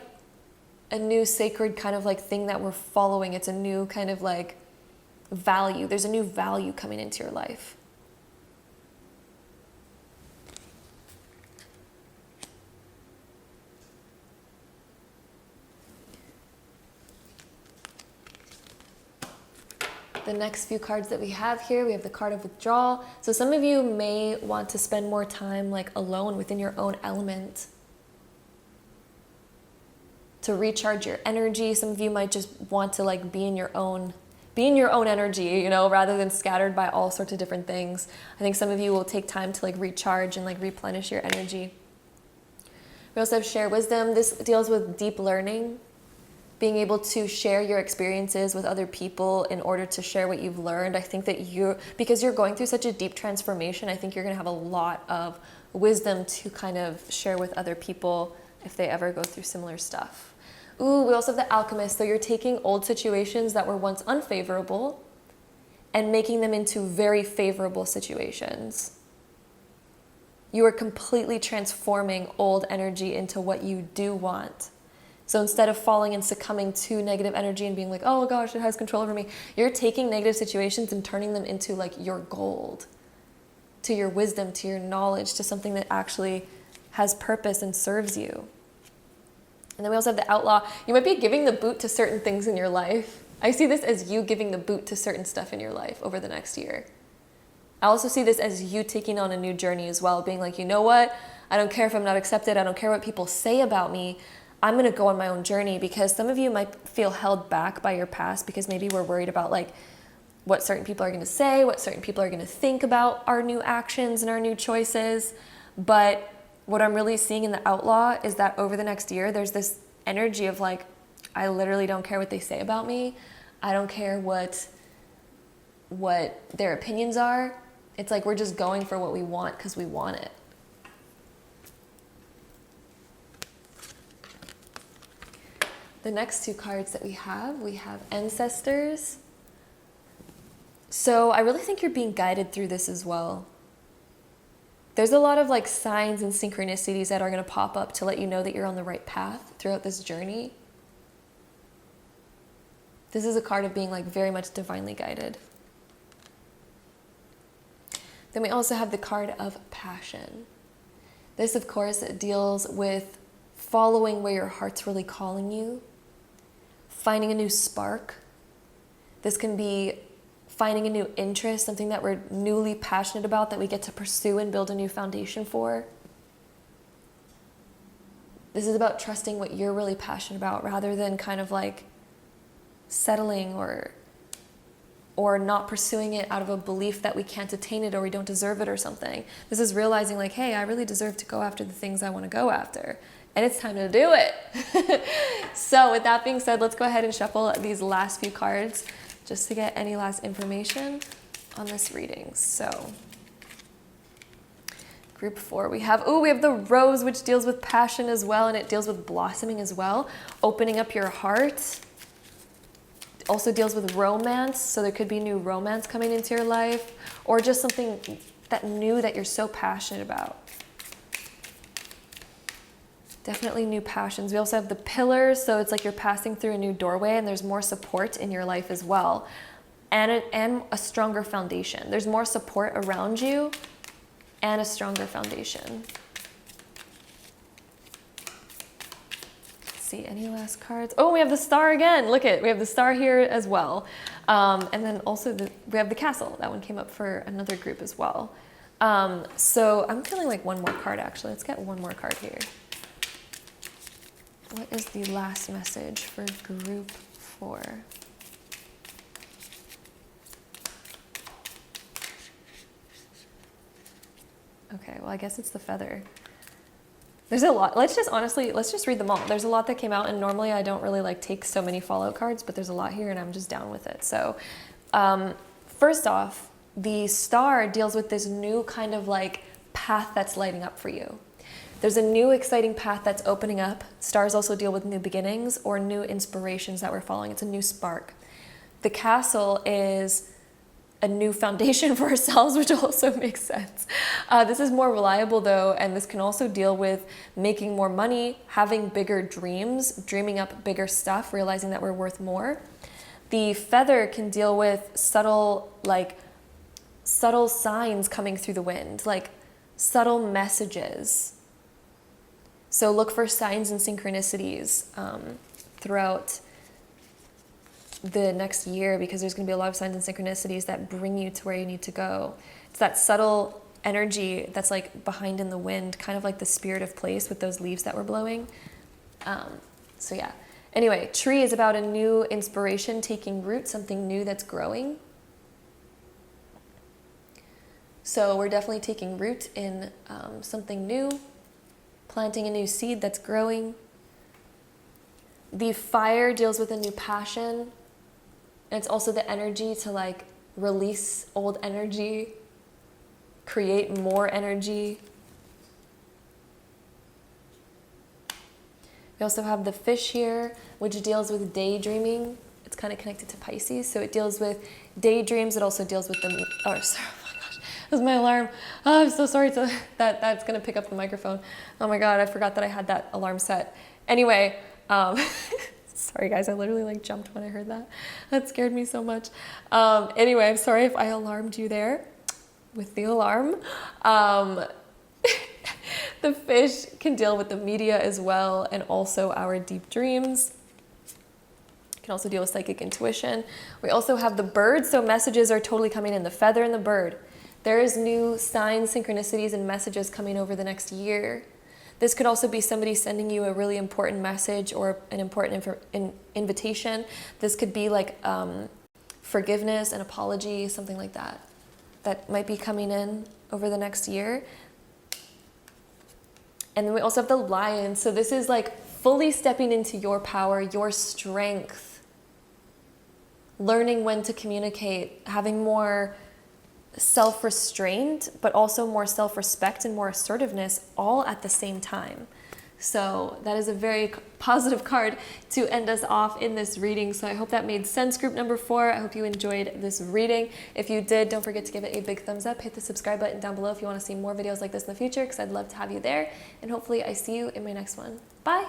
a new sacred kind of like thing that we're following. It's a new kind of like value. There's a new value coming into your life. The next few cards that we have here, we have the card of withdrawal. So some of you may want to spend more time like alone within your own element to recharge your energy. Some of you might just want to like be in your own energy, you know, rather than scattered by all sorts of different things. I think some of you will take time to like recharge and like replenish your energy. We also have share wisdom. This deals with deep learning, being able to share your experiences with other people in order to share what you've learned. I think that because you're going through such a deep transformation, I think you're going to have a lot of wisdom to kind of share with other people if they ever go through similar stuff. Ooh, we also have the Alchemist. So you're taking old situations that were once unfavorable and making them into very favorable situations. You are completely transforming old energy into what you do want. So instead of falling and succumbing to negative energy and being like, oh gosh, it has control over me, you're taking negative situations and turning them into like your gold, to your wisdom, to your knowledge, to something that actually has purpose and serves you. And then we also have the Outlaw. You might be giving the boot to certain things in your life. I see this as you giving the boot to certain stuff in your life over the next year. I also see this as you taking on a new journey as well, being like, you know what? I don't care if I'm not accepted. I don't care what people say about me. I'm going to go on my own journey, because some of you might feel held back by your past because maybe we're worried about like what certain people are going to say, what certain people are going to think about our new actions and our new choices. But what I'm really seeing in the Outlaw is that over the next year, there's this energy of like, I literally don't care what they say about me. I don't care what their opinions are. It's like we're just going for what we want because we want it. The next two cards that we have Ancestors. So I really think you're being guided through this as well. There's a lot of like signs and synchronicities that are going to pop up to let you know that you're on the right path throughout this journey. This is a card of being like very much divinely guided. Then we also have the card of Passion. This, of course, deals with following where your heart's really calling you, finding a new spark. This can be finding a new interest, something that we're newly passionate about that we get to pursue and build a new foundation for. This is about trusting what you're really passionate about rather than kind of like settling or not pursuing it out of a belief that we can't attain it or we don't deserve it or something. This is realizing like, hey, I really deserve to go after the things I want to go after. And it's time to do it. So with that being said, let's go ahead and shuffle these last few cards just to get any last information on this reading. So group 4, we have the rose, which deals with passion as well, and it deals with blossoming as well, opening up your heart. It also deals with romance, so there could be new romance coming into your life, or just something that new that you're so passionate about. Definitely new passions. We also have the pillars, so it's like you're passing through a new doorway and there's more support in your life as well. And a stronger foundation. There's more support around you and a stronger foundation. Let's see, any last cards? Oh, we have the star again. Look we have the star here as well. And then also we have the castle. That one came up for another group as well. So I'm feeling like one more card actually. Let's get one more card here. What is the last message for group 4? Okay, well, I guess it's the feather. There's a lot. Let's just read them all. There's a lot that came out, and normally I don't really like take so many fallout cards, but there's a lot here and I'm just down with it. So first off, the star deals with this new kind of like path that's lighting up for you. There's a new exciting path that's opening up. Stars also deal with new beginnings or new inspirations that we're following. It's a new spark. The castle is a new foundation for ourselves, which also makes sense. This is more reliable though, and this can also deal with making more money, having bigger dreams, dreaming up bigger stuff, realizing that we're worth more. The feather can deal with subtle signs coming through the wind, like subtle messages. So look for signs and synchronicities throughout the next year, because there's going to be a lot of signs and synchronicities that bring you to where you need to go. It's that subtle energy that's like behind in the wind, kind of like the spirit of place with those leaves that were blowing. So yeah. Anyway, tree is about a new inspiration taking root, something new that's growing. So we're definitely taking root in something new, planting a new seed that's growing. The fire deals with a new passion. And it's also the energy to like release old energy, create more energy. We also have the fish here, which deals with daydreaming. It's kind of connected to Pisces. So it deals with daydreams. It also deals with the, oh, sorry, oh my gosh, that was my alarm. Oh, I'm so sorry that's going to pick up the microphone. Oh my God, I forgot that I had that alarm set. Anyway, sorry guys, I literally like jumped when I heard that. That scared me so much. Anyway, I'm sorry if I alarmed you there with the alarm. The fish can deal with the media as well, and also our deep dreams. It can also deal with psychic intuition. We also have the bird, so messages are totally coming in. The feather and the bird. There is new signs, synchronicities, and messages coming over the next year. This could also be somebody sending you a really important message or an important invitation. This could be like forgiveness, an apology, something like that. That might be coming in over the next year. And then we also have the lion. So this is like fully stepping into your power, your strength, learning when to communicate, having more self-restraint, but also more self-respect and more assertiveness all at the same time. So that is a very positive card to end us off in this reading. So I hope that made sense, group number 4. I hope you enjoyed this reading. If you did, don't forget to give it a big thumbs up. Hit the subscribe button down below if you want to see more videos like this in the future, because I'd love to have you there. And hopefully I see you in my next one. Bye!